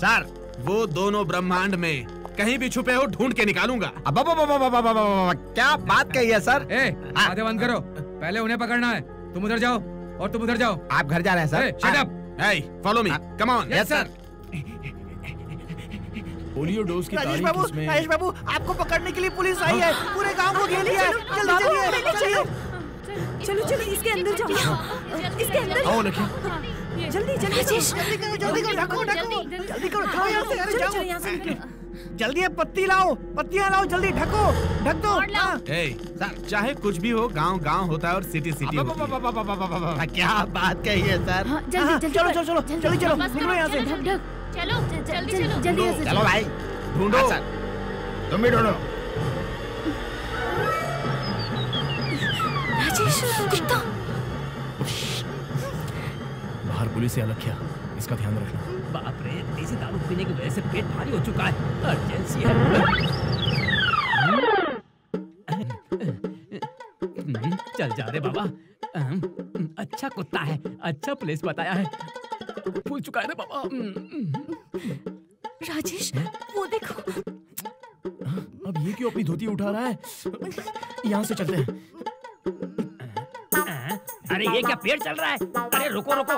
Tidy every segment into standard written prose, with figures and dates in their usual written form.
Sir वो दोनों ब्रह्मांड में कहीं भी छुपे हो ढूंढ के निकालूंगा। क्या बात कही है सर? आधे बंद करो, पहले उन्हें पकड़ना है। तुम उधर जाओ और तुम उधर जाओ। आप घर जा रहे हैं sir? Shut up. Follow me, come on. Yes sir. Polio dose की राजेश बाबू, राजेश बाबू, आपको पकड़ने के लिए पुलिस आई है। पूरे गांव को घेर लिया है। जल्दी चलिए। चलो चलो इसके अंदर जाओ, इसके अंदर आओ लखी। जल्दी जल्दी राजेश, जल्दी करो, ढको ढको, जल्दी करो, जाओ यहाँ से, अरे जाओ यहाँ से निकलो। जल्दी पत्ती लाओ, पत्तियाँ लाओ, जल्दी ढको, ढक दो। चाहे कुछ भी हो, गांव गांव होता है और सिटी सिटी होती है। क्या बात कही है सर? चलो चलो चलो जल्दी चलो, निकलो यहाँ से। चलो जल्दी चलो, जल्दी यहाँ से चलो भाई, ढूंढो। तुम भी ढूंढो। राजेश, कुत्ता। बाहर पुलिस है लखिया, इसका ध्यान रखना। बाप रे, देसी दारू पीने की वजह से पेट भारी हो चुका है। अर्जेंसी है। चल जा रे बाबा। अच्छा कुत्ता है, अच्छा प्लेस बताया है। भूल चुका है रे बाबा। राजेश, वो देखो। अब ये क्यों अपनी धोती उठा रहा है? यहाँ से चलते हैं। अरे ये क्या पेड़ चल रहा है? अरे रुको रुको।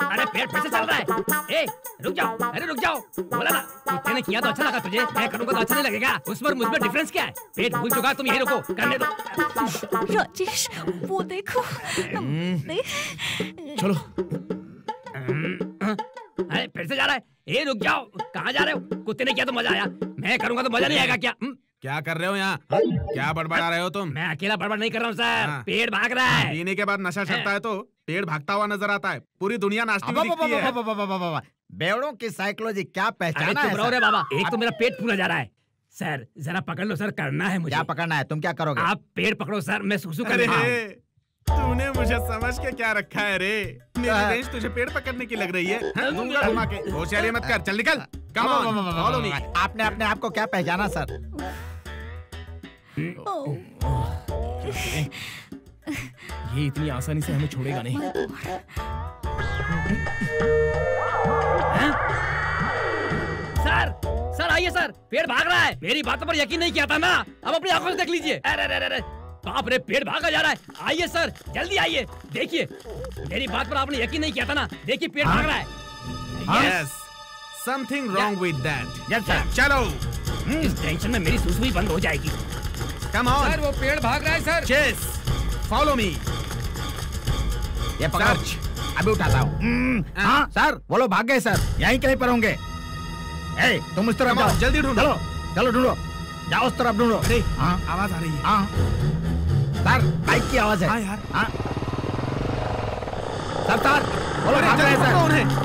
अरे पेड़ फिर से चल रहा है। ए रुक जाओ, अरे रुक जाओ। बोला ना, कुत्ते ने किया तो अच्छा लगा तुझे, मैं करूंगा तो अच्छा नहीं लगेगा। उस पर मुझ में डिफरेंस क्या है? पेट भूल चुका, तुम यही रुको, करने दो। राजेश, वो देखो। चलो। अरे फिर से जा रहा है। ए रुक जाओ, कहाँ जा रहे हो? कुत्ते ने किया तो मजा आया, मैं करूंगा तो मजा नहीं आएगा क्या? क्या कर रहे हो यहाँ? क्या बड़बड़ा रहे हो तुम? मैं अकेला बड़बड़ नहीं कर रहा हूँ सर। पेड़ भाग रहा है। पीने के बाद नशा चढ़ता है तो पेड़ भागता हुआ नजर आता है। पूरी दुनिया नाचती हुई दिखती है। बेवड़ों की साइकोलॉजी क्या पहचाना है सर? बाबा, एक तो मेरा पेट फूला जा रहा है। सर जरा पकड़ लो सर, करना है मुझे। क्या पकड़ना है? तुम क्या करोगे? आप पेड़ पकड़ो सर, मैं सुसु कर रहा हूँ। तूने मुझे समझ के क्या रखा है रे? मेरी रेंज तुझे पेड़ पकड़ने की लग रही है? दूंगा घुमा के। होशियारी मत कर, चल निकल। Come on, follow me. आपने अपने आप को क्या पहचाना सर? ये इतनी आसानी से हमें छोड़ेगा नहीं। सर सर आइए सर, पेड़ भाग रहा है। मेरी बातों पर यकीन नहीं किया था ना, अब अपनी आंखों से देख लीजिए। अरे बाप रे, पेड़ भागा जा रहा है। आइए सर, जल्दी आइए, देखिए। मेरी बात पर आपने यकीन नहीं किया था ना, देखिए पेड़ भाग रहा है। Yes, something wrong with that. Yes sir, चलो। इस टेंशन में मेरी सुसु ही बंद हो जाएगी। कम ऑन सर, वो पेड़ भाग रहा है सर। Chess, follow me. ये पकड़, अभी उठाता हूँ। हाँ सर, वो लोग भाग गए सर, यहीं कहीं पर होंगे। ए, तुम उस तरफ जाओ, जल्दी ढूंढो। चलो चलो ढूंढो, जाओ उस तरफ ढूंढो। हाँ, आवाज आ रही है। हाँ सर, बाइक की आवाज है। हाँ यार। हाँ सर, वो लोग भाग रहे हैं सर।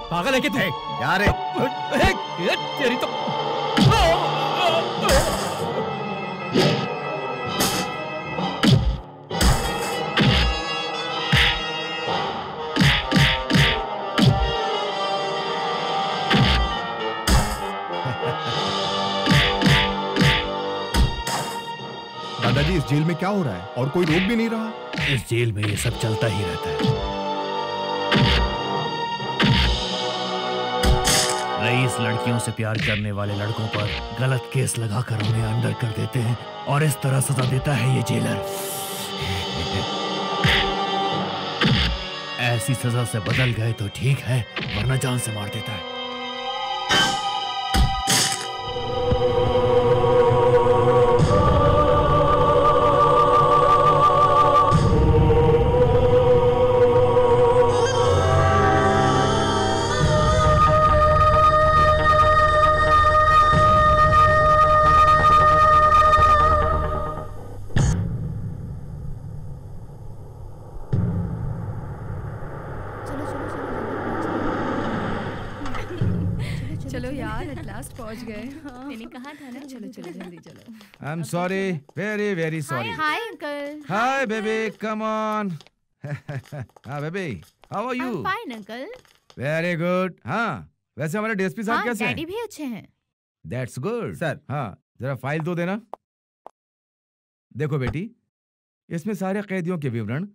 पागल है कि तू? यार तेरी तो दादाजी, इस जेल में क्या हो रहा है और कोई रोक भी नहीं रहा? इस जेल में ये सब चलता ही रहता है। रईस लड़कियों से प्यार करने वाले लड़कों पर गलत केस लगाकर उन्हें अंदर कर देते हैं और इस तरह सजा देता है ये जेलर। ऐसी सजा से बदल गए तो ठीक है, वरना जान से मार देता है। पहुंच गए। मैंने कहा था ना। चलो चलो जल्दी चलो। I am sorry, very very sorry. Hi uncle. Hi baby, come on. हाँ baby, how are you? Fine uncle. Very good. हाँ वैसे हमारे डीएसपी साहब कैसे हैं? डैडी भी अच्छे हैं। That's good sir. हाँ जरा फाइल तो देना। देखो बेटी, इसमें सारे कैदियों के विवरण,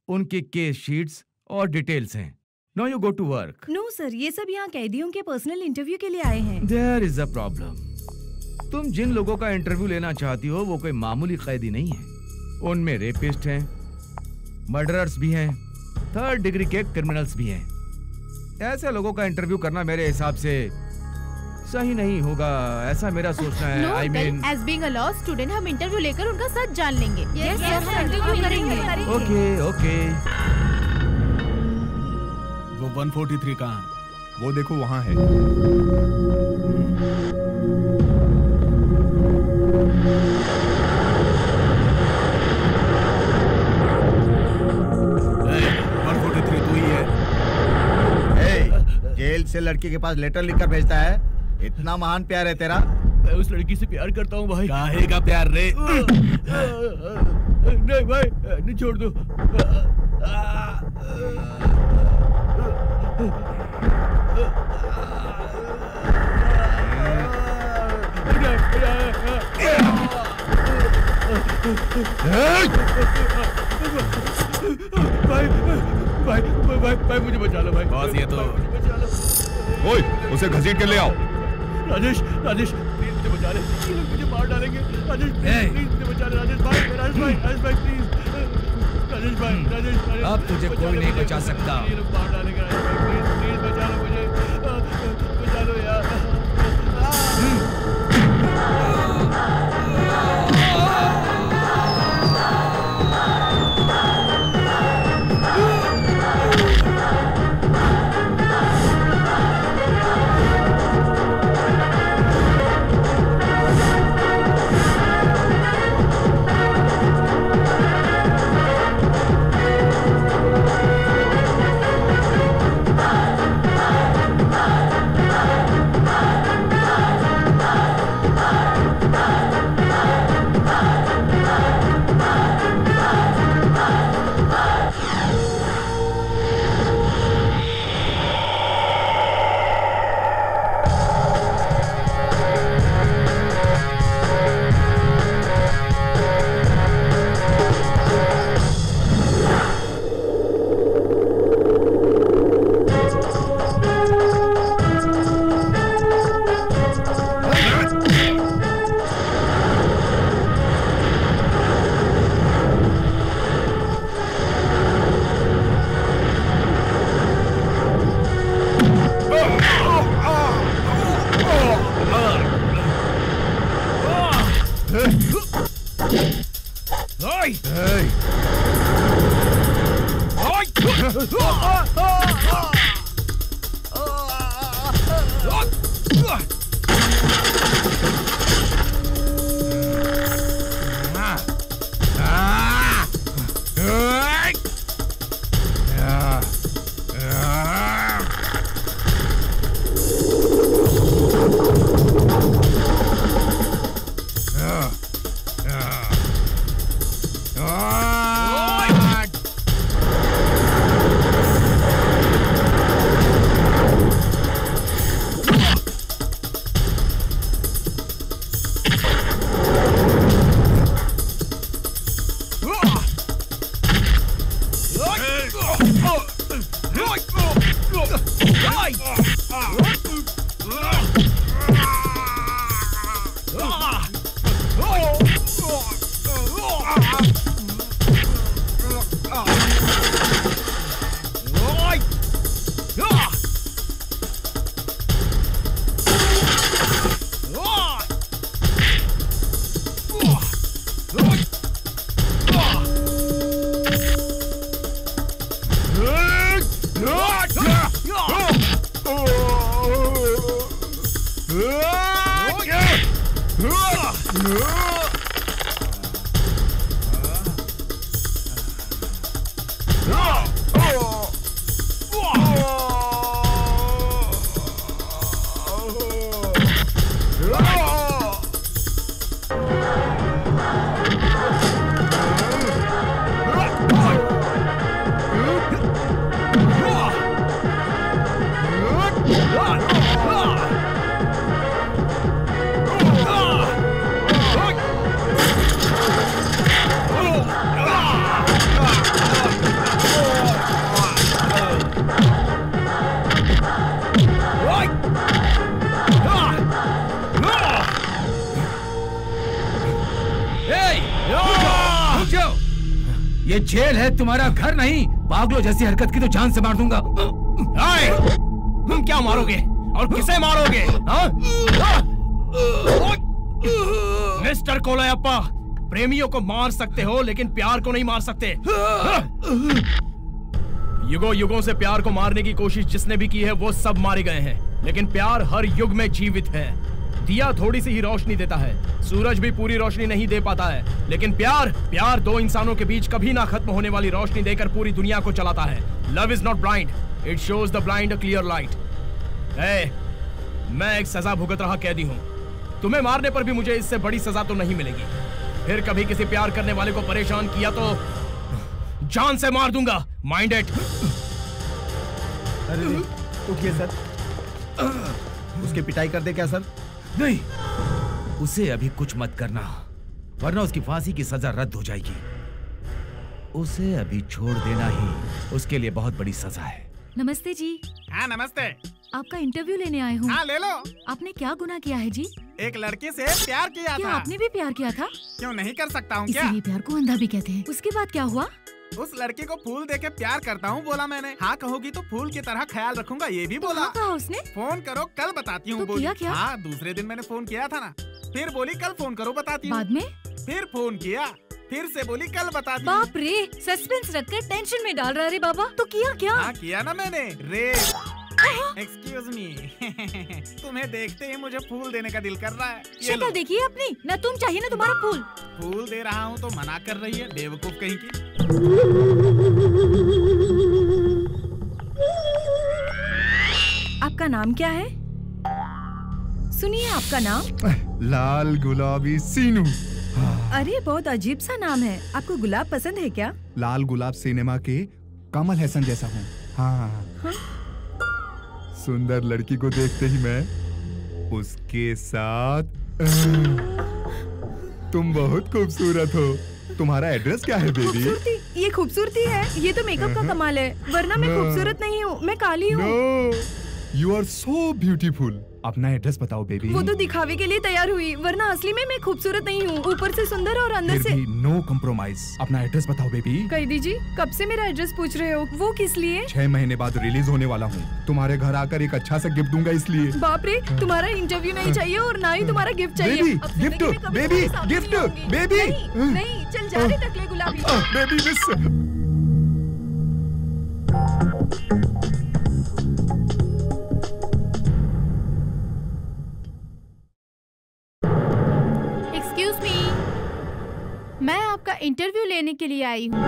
उनके केस शीट्स और डिटेल्स हैं। Now you go to work. No sir, ये सब यहाँ कैदियों के पर्सनल इंटरव्यू के लिए आए हैं। There is a problem. तुम जिन लोगों का इंटरव्यू लेना चाहती हो वो कोई मामूली कैदी नहीं है। उनमें रेपिस्ट हैं, मर्डरर्स भी हैं, 3rd डिग्री के क्रिमिनल्स भी हैं। ऐसे लोगों का इंटरव्यू करना मेरे हिसाब से सही नहीं होगा, ऐसा मेरा सोचना है। I mean, as being a law student हम इंटरव्यू लेकर उनका सच जान लेंगे। Yes, हम इंटरव्यू करेंगे। ओके। वो 143 कहाँ है? वो देखो वहाँ है। ए, 143 तू ही है। जेल से लड़की के पास लेटर लिखकर भेजता है? इतना महान प्यार है तेरा? मैं उस लड़की से प्यार करता हूँ भाई। काहे का प्यार रे? नहीं भाई, नहीं, छोड़ दो। भाई मुझे बचा लो भाई। बॉस ये तो ओए, उसे घसीट के ले आओ। राजेश प्लीज मुझे बचा ले, ये लोग मुझे मार डालेंगे। राजेश प्लीज मुझे बचा ले। राजेश भाई प्लीज। राजेश भाई अब तुझे कोई नहीं बचा सकता। ये लोग मार डालेंगे। राजेश भाई प्लीज बचा लो मुझे, बचा लो यार। ये जेल है, तुम्हारा घर नहीं। पागलों जैसी हरकत की तो जान से मार दूंगा। तुम क्या मारोगे और किसे मारोगे? मिस्टर कोलैप्पा, प्रेमियों को मार सकते हो लेकिन प्यार को नहीं मार सकते। युगों युगों से प्यार को मारने की कोशिश जिसने भी की है वो सब मारे गए हैं, लेकिन प्यार हर युग में जीवित है। दिया थोड़ी सी ही रोशनी देता है, सूरज भी पूरी रोशनी नहीं दे पाता है, लेकिन प्यार दो इंसानों के बीच कभी ना खत्म होने वाली रोशनी देकर पूरी दुनिया को चलाता है। Love is not blind, it shows the blind a clear light. मैं एक सजा भुगत रहा कैदी हूँ, तुम्हें मारने पर भी मुझे इससे बड़ी सजा तो नहीं मिलेगी। फिर कभी किसी प्यार करने वाले को परेशान किया तो जान से मार दूंगा, माइंड इट। अरे उठिए सर, उसकी पिटाई कर दे क्या सर? नहीं, उसे अभी कुछ मत करना, वरना उसकी फांसी की सजा रद्द हो जाएगी। उसे अभी छोड़ देना ही उसके लिए बहुत बड़ी सजा है। नमस्ते जी। हाँ नमस्ते। आपका इंटरव्यू लेने आए हूँ। हाँ ले लो। आपने क्या गुनाह किया है जी? एक लड़की से प्यार किया क्या था। आपने भी प्यार किया था? क्यों नहीं कर सकता हूँ क्या? इसीलिए प्यार को अंधा भी कहते हैं। उसके बाद क्या हुआ? उस लड़की को फूल देके प्यार करता हूँ बोला मैंने। हाँ कहोगी तो फूल की तरह ख्याल रखूंगा ये भी बोला। हाँ कहा उसने? फोन करो कल बताती हूँ तो बोली। किया क्या? हाँ दूसरे दिन मैंने फोन किया था ना, फिर बोली कल फोन करो बताती हूँ। बाद में? फिर फोन किया, फिर से बोली कल बताती हूँ। बाप रे, सस्पेंस रखकर टेंशन में डाल रहा रे बाबा। तो किया क्या? हाँ किया ना मैंने, रे एक्सक्यूज मी तुम्हें देखते ही मुझे फूल देने का दिल कर रहा है। शक्ल देखिए अपनी, न तुम चाहिए न तुम्हारा फूल। फूल दे रहा हूँ तो मना कर रही है, बेवकूफ कहीं की। आपका नाम क्या है? सुनिए आपका नाम? लाल गुलाबी सीनू। अरे बहुत अजीब सा नाम है। आपको गुलाब पसंद है क्या? लाल गुलाब सिनेमा के कमल हसन जैसा हूँ। हाँ। सुंदर लड़की को देखते ही मैं उसके साथ। तुम बहुत खूबसूरत हो। तुम्हारा एड्रेस क्या है बेबी? खूबसूरती? ये खूबसूरती है? ये तो मेकअप का कमाल है, वरना मैं खूबसूरत नहीं हूँ, मैं काली हूँ। You are so beautiful. अपना एड्रेस बताओ बेबी। वो तो दिखावे के लिए तैयार हुई, वरना असली में मैं खूबसूरत नहीं हूँ। ऊपर से सुंदर और अंदर से। No compromise. अपना एड्रेस बताओ बेबी। कैदी जी, कब से मेरा एड्रेस पूछ रहे हो? वो किस लिए? 6 महीने बाद रिलीज होने वाला हूँ। तुम्हारे घर आकर एक अच्छा सा गिफ्ट दूंगा इसलिए। बाप रे, तुम्हारा इंटरव्यू नहीं चाहिए और ना ही तुम्हारा गिफ्ट चाहिए। Gift baby, gift baby. नहीं, चल जा रे टकले गुलाबी। Baby miss. एक्सक्यूज मी, मैं आपका इंटरव्यू लेने के लिए आई हूँ।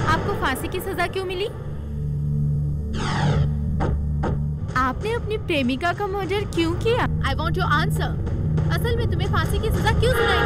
आपको फांसी की सजा क्यों मिली? आपने अपनी प्रेमिका का मर्डर क्यों किया? I want your answer. असल में तुम्हें फांसी की सजा क्यों सुनाई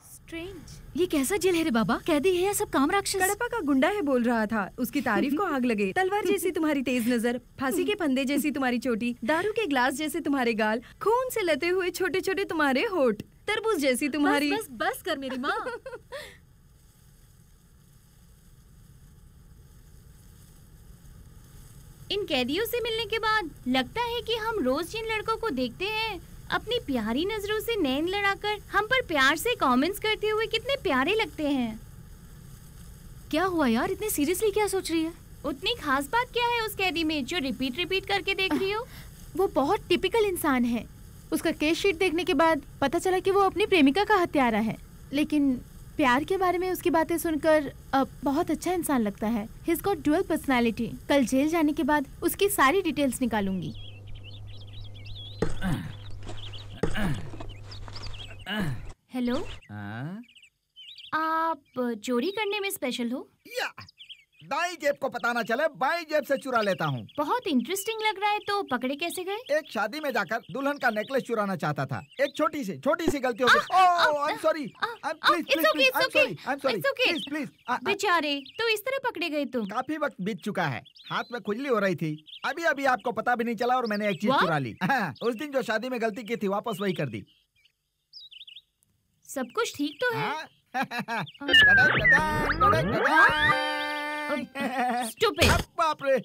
स्ट्रेंज। ये कैसा जेल है रे बाबा? कैदी है या सब काम राक्षस? कड़पा का गुंडा है बोल रहा था, उसकी तारीफ को आग लगे। तलवार जैसी तुम्हारी तेज नजर, फांसी के फंदे जैसी तुम्हारी चोटी, दारू के ग्लास जैसे तुम्हारे गाल, खून से लते हुए छोटे छोटे तुम्हारे होठ, तरबूज जैसी तुम्हारी। बस बस बस कर मेरी माँ। इन कैदियों से मिलने के बाद लगता है कि हम रोज जिन लड़कों को देखते हैं अपनी प्यारी नजरों से नैन लड़ाकर हम पर प्यार से कमेंट्स करते हुए कितने प्यारे लगते हैं। क्या हुआ यार, इतने सीरियसली क्या सोच रही है? उतनी खास बात क्या है उस कैदी में जो रिपीट करके देख रही हो? वो बहुत टिपिकल इंसान है। उसका केस शीट देखने के बाद पता चला कि वो अपनी प्रेमिका का हत्यारा है, लेकिन प्यार के बारे में उसकी बातें सुनकर अब बहुत अच्छा इंसान लगता है। He's got dual personality। कल जेल जाने के बाद उसकी सारी डिटेल्स निकालूंगी। हेलो, आप चोरी करने में स्पेशल हो? या दाई जेब को पता ना चले बाई जेब से चुरा लेता हूँ। बहुत इंटरेस्टिंग लग रहा है, तो पकड़े कैसे गए? एक शादी में जाकर दुल्हन का नेकलेस चुराना चाहता था। एक छोटी सी गलती हो गई। ओह आई एम सॉरी। प्लीज। बेचारे, तो इस तरह पकड़े गए तुम? काफी वक्त बीत चुका है, हाथ में खुजली हो रही थी, अभी आपको पता भी नहीं चला और मैंने एक चीज चुरा ली। उस दिन जो शादी में गलती की थी वापस वही कर दी। सब कुछ ठीक तो है। Stupid. बाप रे,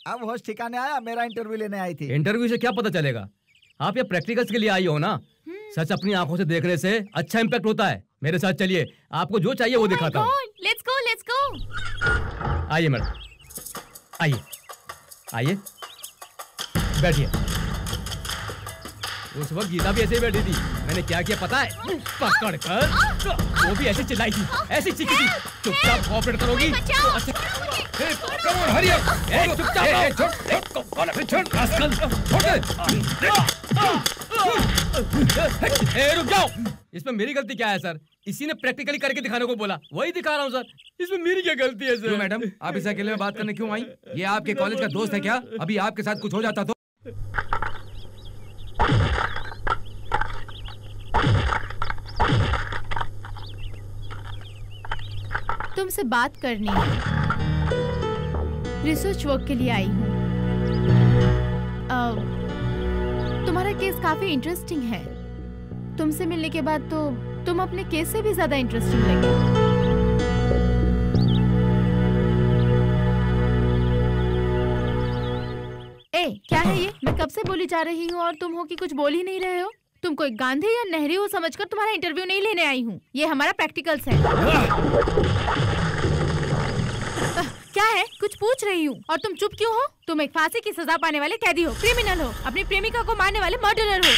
अब होश ठिकाने आया। मेरा इंटरव्यू लेने आई थी। इंटरव्यू से क्या पता चलेगा? आप ये प्रैक्टिकल्स के लिए आई हो ना। सच अपनी आंखों से देखने से अच्छा इम्पैक्ट होता है। मेरे साथ चलिए, आपको जो चाहिए वो दिखाता हूँ। Let's go, let's go. आइए मैडम, आइए आइए, बैठिए। उस वक्त गीता भी ऐसे ही बैठी थी। मैंने क्या किया पता है? पकड़ कर वो भी ऐसे चिल्लाई थी, ऐसी चीखी थी। चुपचाप कोऑपरेट करोगी? हरी अप, रुक जाओ। इसमें मेरी गलती क्या है सर? इसी ने प्रैक्टिकली करके दिखाने को बोला, वही दिखा रहा हूँ सर। इसमें मेरी क्या गलती है सर? क्यों मैडम, आप इस अकेले में बात करने क्यों आई? ये आपके कॉलेज का दोस्त है क्या? अभी आपके साथ कुछ हो जाता तो? तुमसे बात करनी है। रिसर्च वर्क के लिए आई हूँ। तुम्हारा केस काफी इंटरेस्टिंग है। तुमसे मिलने के बाद तो तुम अपने केस से भी ज्यादा इंटरेस्टिंग लगे। क्या है ये? मैं कब से बोली जा रही हूँ और तुम हो कि कुछ बोल ही नहीं रहे हो। तुम कोई गांधी या नेहरू हो समझकर तुम्हारा इंटरव्यू नहीं लेने आई हूँ। ये हमारा प्रैक्टिकल्स है। क्या है? कुछ पूछ रही हूँ और तुम चुप क्यों हो? तुम एक फांसी की सजा पाने वाले कैदी हो, क्रिमिनल हो, अपनी प्रेमिका को मारने वाले मर्डरर हो।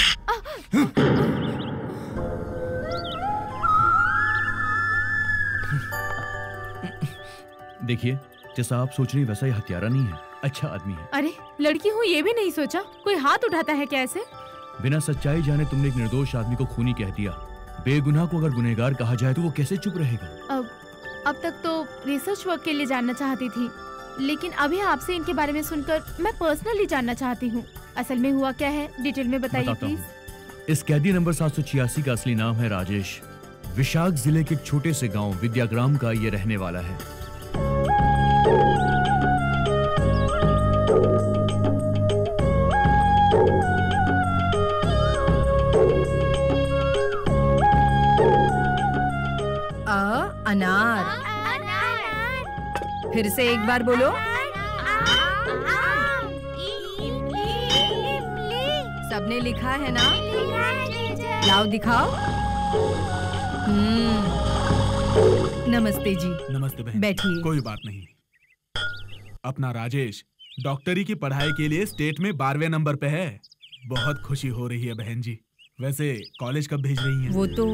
देखिए, जैसा आप सोच रही वैसा ये हत्यारा नहीं है, अच्छा आदमी है। अरे लड़की हूँ ये भी नहीं सोचा? कोई हाथ उठाता है क्या ऐसे? बिना सच्चाई जाने तुमने एक निर्दोष आदमी को खूनी कह दिया। बेगुनाह को अगर गुनहगार कहा जाए तो वो कैसे चुप रहेगा? अब तक तो रिसर्च वर्क के लिए जानना चाहती थी, लेकिन अभी आपसे इनके बारे में सुनकर मैं पर्सनली जानना चाहती हूँ। असल में हुआ क्या है, डिटेल में बताइए प्लीज। इस कैदी नंबर 786 का असली नाम है राजेश। विशाख जिले के एक छोटे से गांव विद्याग्राम का ये रहने वाला है। अनार। फिर से एक बार बोलो। सबने लिखा है ना? लाओ दिखाओ। नमस्ते जी। नमस्ते बहन। बैठिए। कोई बात नहीं। अपना राजेश डॉक्टरी की पढ़ाई के लिए स्टेट में 12वें नंबर पे है। बहुत खुशी हो रही है बहन जी। वैसे कॉलेज कब भेज रही हैं? वो तो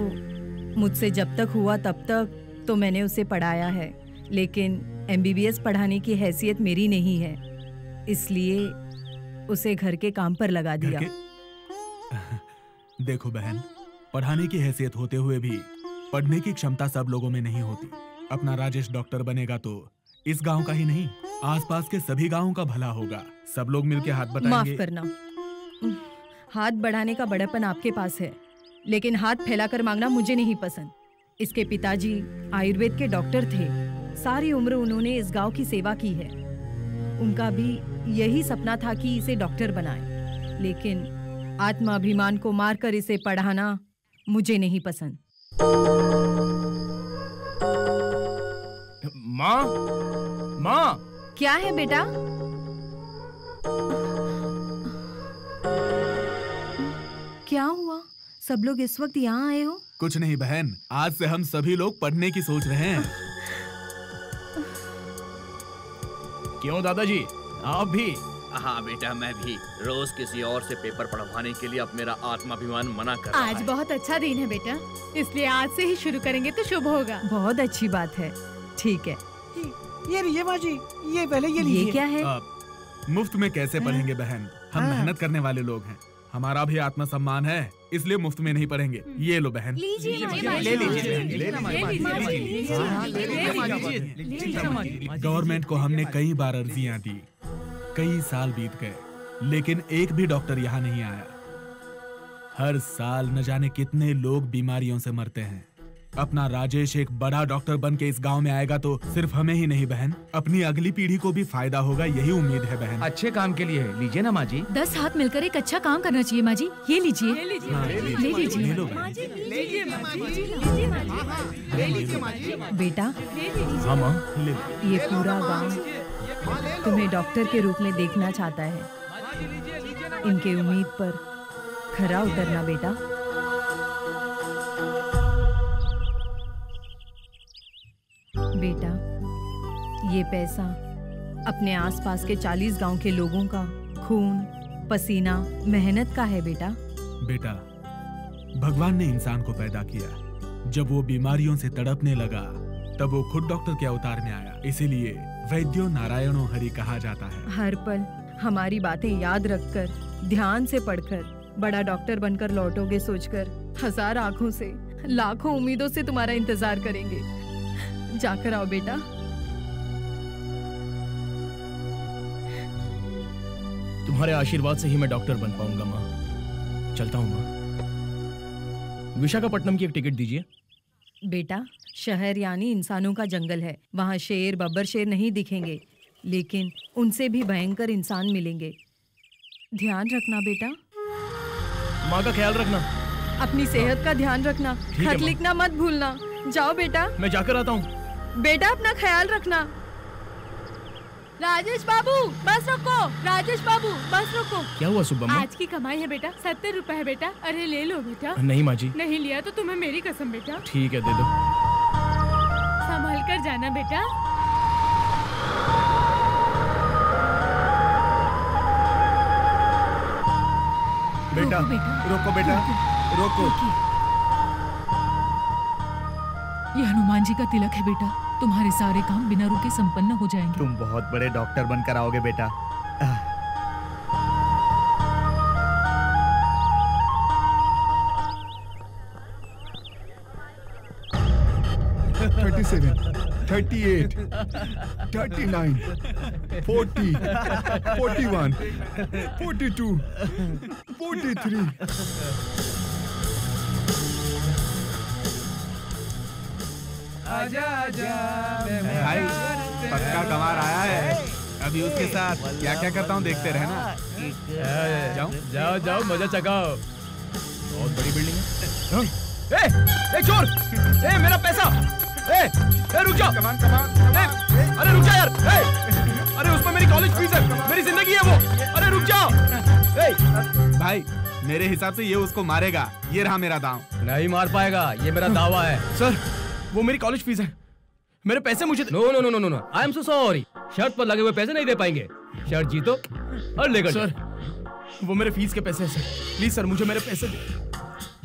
मुझसे जब तक हुआ तब तक तो मैंने उसे पढ़ाया है, लेकिन MBBS पढ़ाने की हैसियत मेरी नहीं है, इसलिए उसे घर के काम पर लगा दिया। देखो बहन, पढ़ाने की हैसियत होते हुए भी पढ़ने की क्षमता सब लोगों में नहीं होती। अपना राजेश डॉक्टर बनेगा तो इस गांव का ही नहीं, आसपास के सभी गांवों का भला होगा। सब लोग मिलकर हाथ बटाएंगे। माफ करना, हाथ बढ़ाने का बड़ापन आपके पास है, लेकिन हाथ फैलाकर मांगना मुझे नहीं पसंद। इसके पिताजी आयुर्वेद के डॉक्टर थे। सारी उम्र उन्होंने इस गांव की सेवा की है। उनका भी यही सपना था कि इसे डॉक्टर बनाए, लेकिन आत्माभिमान को मारकर इसे पढ़ाना मुझे नहीं पसंद। माँ, माँ। क्या है बेटा? क्या हुआ? सब लोग इस वक्त यहाँ आए हो? कुछ नहीं बहन, आज से हम सभी लोग पढ़ने की सोच रहे हैं। क्यों दादाजी, आप भी? हाँ बेटा, मैं भी। रोज किसी और से पेपर पढ़वाने के लिए अब मेरा आत्माभिमान मना कर रहा है। आज बहुत अच्छा दिन है बेटा, इसलिए आज से ही शुरू करेंगे तो शुभ होगा। बहुत अच्छी बात है। ठीक है। ये माँ जी, ये पहले ये लीजिए। ये क्या है? मुफ्त में कैसे पढ़ेंगे बहन? हम मेहनत करने वाले लोग हैं। हमारा भी आत्मसम्मान है, इसलिए मुफ्त में नहीं पढ़ेंगे। ये लो बहन। गवर्नमेंट को हमने कई बार अर्जियां दी, कई साल बीत गए, लेकिन एक भी डॉक्टर यहाँ नहीं आया। हर साल न जाने कितने लोग बीमारियों से मरते हैं। अपना राजेश एक बड़ा डॉक्टर बन के इस गांव में आएगा तो सिर्फ हमें ही नहीं बहन, अपनी अगली पीढ़ी को भी फायदा होगा, यही उम्मीद है बहन। अच्छे काम के लिए है, लीजिए ना माँ जी। 10 हाथ मिलकर एक अच्छा काम करना चाहिए माँ जी। ये लीजिए, ले लीजिए बेटा। हाँ माँ, ये पूरा गांव तुम्हें डॉक्टर के रूप में देखना चाहता है। इनके उम्मीद पर खरा उतरना बेटा। बेटा, ये पैसा अपने आसपास के 40 गांव के लोगों का खून, पसीना, मेहनत का है बेटा। बेटा, भगवान ने इंसान को पैदा किया। जब वो बीमारियों से तड़पने लगा तब वो खुद डॉक्टर के अवतार में आया। इसीलिए वैद्यो नारायणो हरि कहा जाता है। हर पल हमारी बातें याद रखकर, ध्यान से पढ़कर, बड़ा डॉक्टर बनकर लौटोगे सोचकर 1000 आंखों से, लाखों उम्मीदों से तुम्हारा इंतजार करेंगे। जाकर आओ बेटा। तुम्हारे आशीर्वाद से ही मैं डॉक्टर बन पाऊंगा माँ। चलता हूँ माँ। विशाखापट्टनम की एक टिकट दीजिए। बेटा, शहर यानी इंसानों का जंगल है। वहाँ शेर, बब्बर शेर नहीं दिखेंगे, लेकिन उनसे भी भयंकर इंसान मिलेंगे। ध्यान रखना बेटा। माँ का ख्याल रखना। अपनी सेहत का ध्यान रखना। खत लिखना मत भूलना। जाओ बेटा। मैं जाकर आता हूँ। बेटा, अपना ख्याल रखना। राजेश बाबू, बस रोको। राजेश बाबू, बस रोको। क्या हुआ सुब्बम्मा? आज की कमाई है बेटा, 70 रुपए है बेटा। अरे ले लो बेटा। नहीं माँ जी। नहीं लिया तो तुम्हें मेरी कसम बेटा। ठीक है, दे दो। संभल कर जाना बेटा। बेटा, रोको बेटा, रोको। ये हनुमान जी का तिलक है बेटा। तुम्हारे सारे काम बिना रुके संपन्न हो जाएंगे। तुम बहुत बड़े डॉक्टर बनकर आओगे बेटा। 37, 38, 39, 40, 41, 42, 43। आजा आजा भाई, पक्का गंवार आया है। अभी उसके साथ क्या क्या करता हूँ देखते रहना। जाओ जाओ जाओ, मजा चकाओ। बहुत बड़ी बिल्डिंग है। ए चोर! ए मेरा पैसा! ए रुक जा! अरे रुक जा यार! अरे उसमें मेरी कॉलेज फीस है, मेरी जिंदगी है वो। अरे रुक जा! भाई, मेरे हिसाब से ये उसको मारेगा। ये रहा मेरा दांव। नहीं मार पाएगा, ये मेरा दावा है। सर, वो मेरी कॉलेज फीस है। मेरे पैसे मुझे no no no no no, I am so sorry. शर्त पर लगे हुए पैसे नहीं दे पाएंगे। शर्त जीतो और लेकर सर, वो मेरे फीस के पैसे हैं सर। प्लीज सर, मुझे मेरे पैसे दे।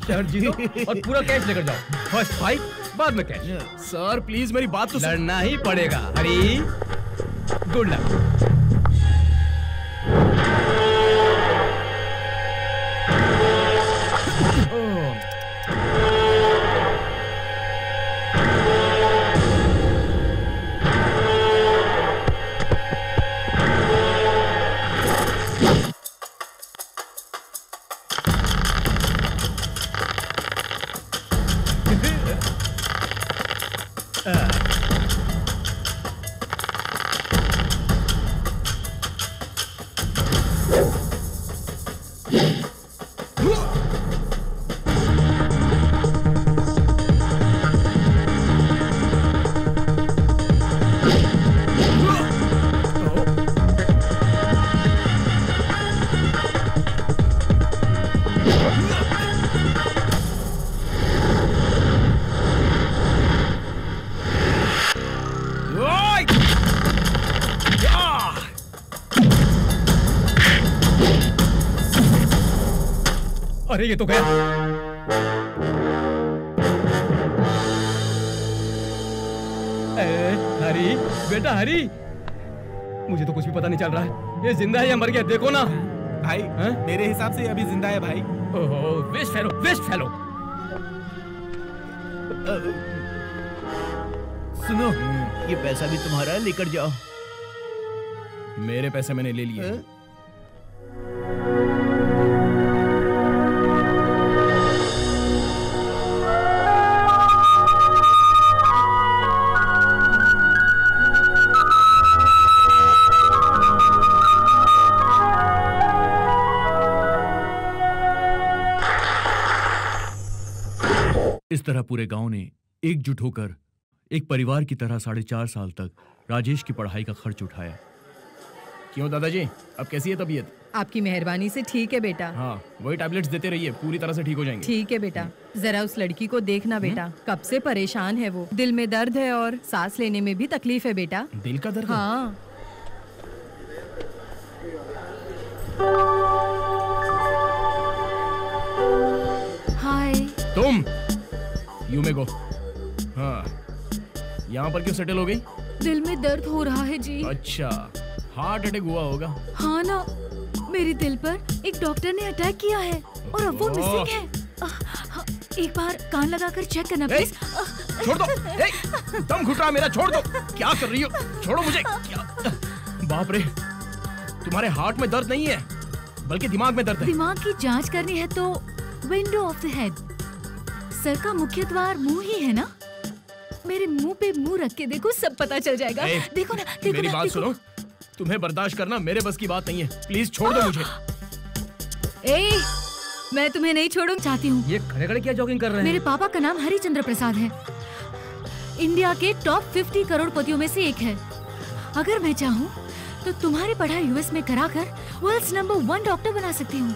शर्त जीतो और पूरा कैश लेकर जाओ। फर्स्ट फाइट, बाद में कैश। सर प्लीज मेरी बात तो लड़ना ही पड़ेगा। हरी, गुड लक। अरे ये तो गया। हरी, बेटा हरी, मुझे तो कुछ भी पता नहीं चल रहा है। ये जिंदा है या मर गया, देखो ना। भाई, मेरे हिसाब से अभी जिंदा है भाई। ओहो, वेस्ट फेलो, वेस्ट फेलो। सुनो, ये पैसा भी तुम्हारा, लेकर जाओ। मेरे पैसे मैंने ले लिए। इस तरह पूरे गांव ने एकजुट होकर एक परिवार की तरह 4.5 साल तक राजेश की पढ़ाई का खर्च उठाया। क्यों दादाजी, अब कैसी है तबीयत? आपकी मेहरबानी से ठीक है बेटा। हाँ, वही टैबलेट्स देते रहिए, पूरी तरह से ठीक हो जाएंगे। ठीक है बेटा। जरा उस लड़की को देखना बेटा, कब से परेशान है वो। दिल में दर्द है और सांस लेने में भी तकलीफ है बेटा। दिल का दर्द? हाँ। हाय। तुम यू मे गो। हाँ, यहाँ पर क्यों सेटल हो गई? दिल में दर्द हो रहा है जी। अच्छा, हार्ट अटैक हुआ होगा। हाँ ना, मेरे दिल पर एक डॉक्टर ने अटैक किया है और अब वो मिसिंग है। एक बार कान लगाकर चेक करना प्लीज। छोड़ दो, दम घुट रहा मेरा, छोड़ दो। क्या कर रही हो? छोड़ो मुझे। बाप रे, तुम्हारे हार्ट में दर्द नहीं है बल्कि दिमाग में दर्द है। दिमाग की जांच करनी है तो window of the head, sir का मुख्य द्वार मुंह ही है ना। मेरे मुंह पे मुंह रख के देखो, सब पता चल जाएगा। देखो ना, देखो मेरी ना, बात देखो। सुनो, तुम्हें बर्दाश्त करना मेरे बस की बात नहीं है। प्लीज छोड़ दो मुझे। मैं तुम्हें नहीं छोड़ना चाहती हूँ। ये खड़े खड़े क्या जॉगिंग कर रहे हैं? मेरे पापा का नाम हरिचंद्र प्रसाद है, इंडिया के टॉप 50 करोड़पतियों में से एक है। अगर मैं चाहूँ तो तुम्हारी पढ़ाई यूएस में कराकर वर्ल्ड्स नंबर 1 डॉक्टर बना सकती हूँ।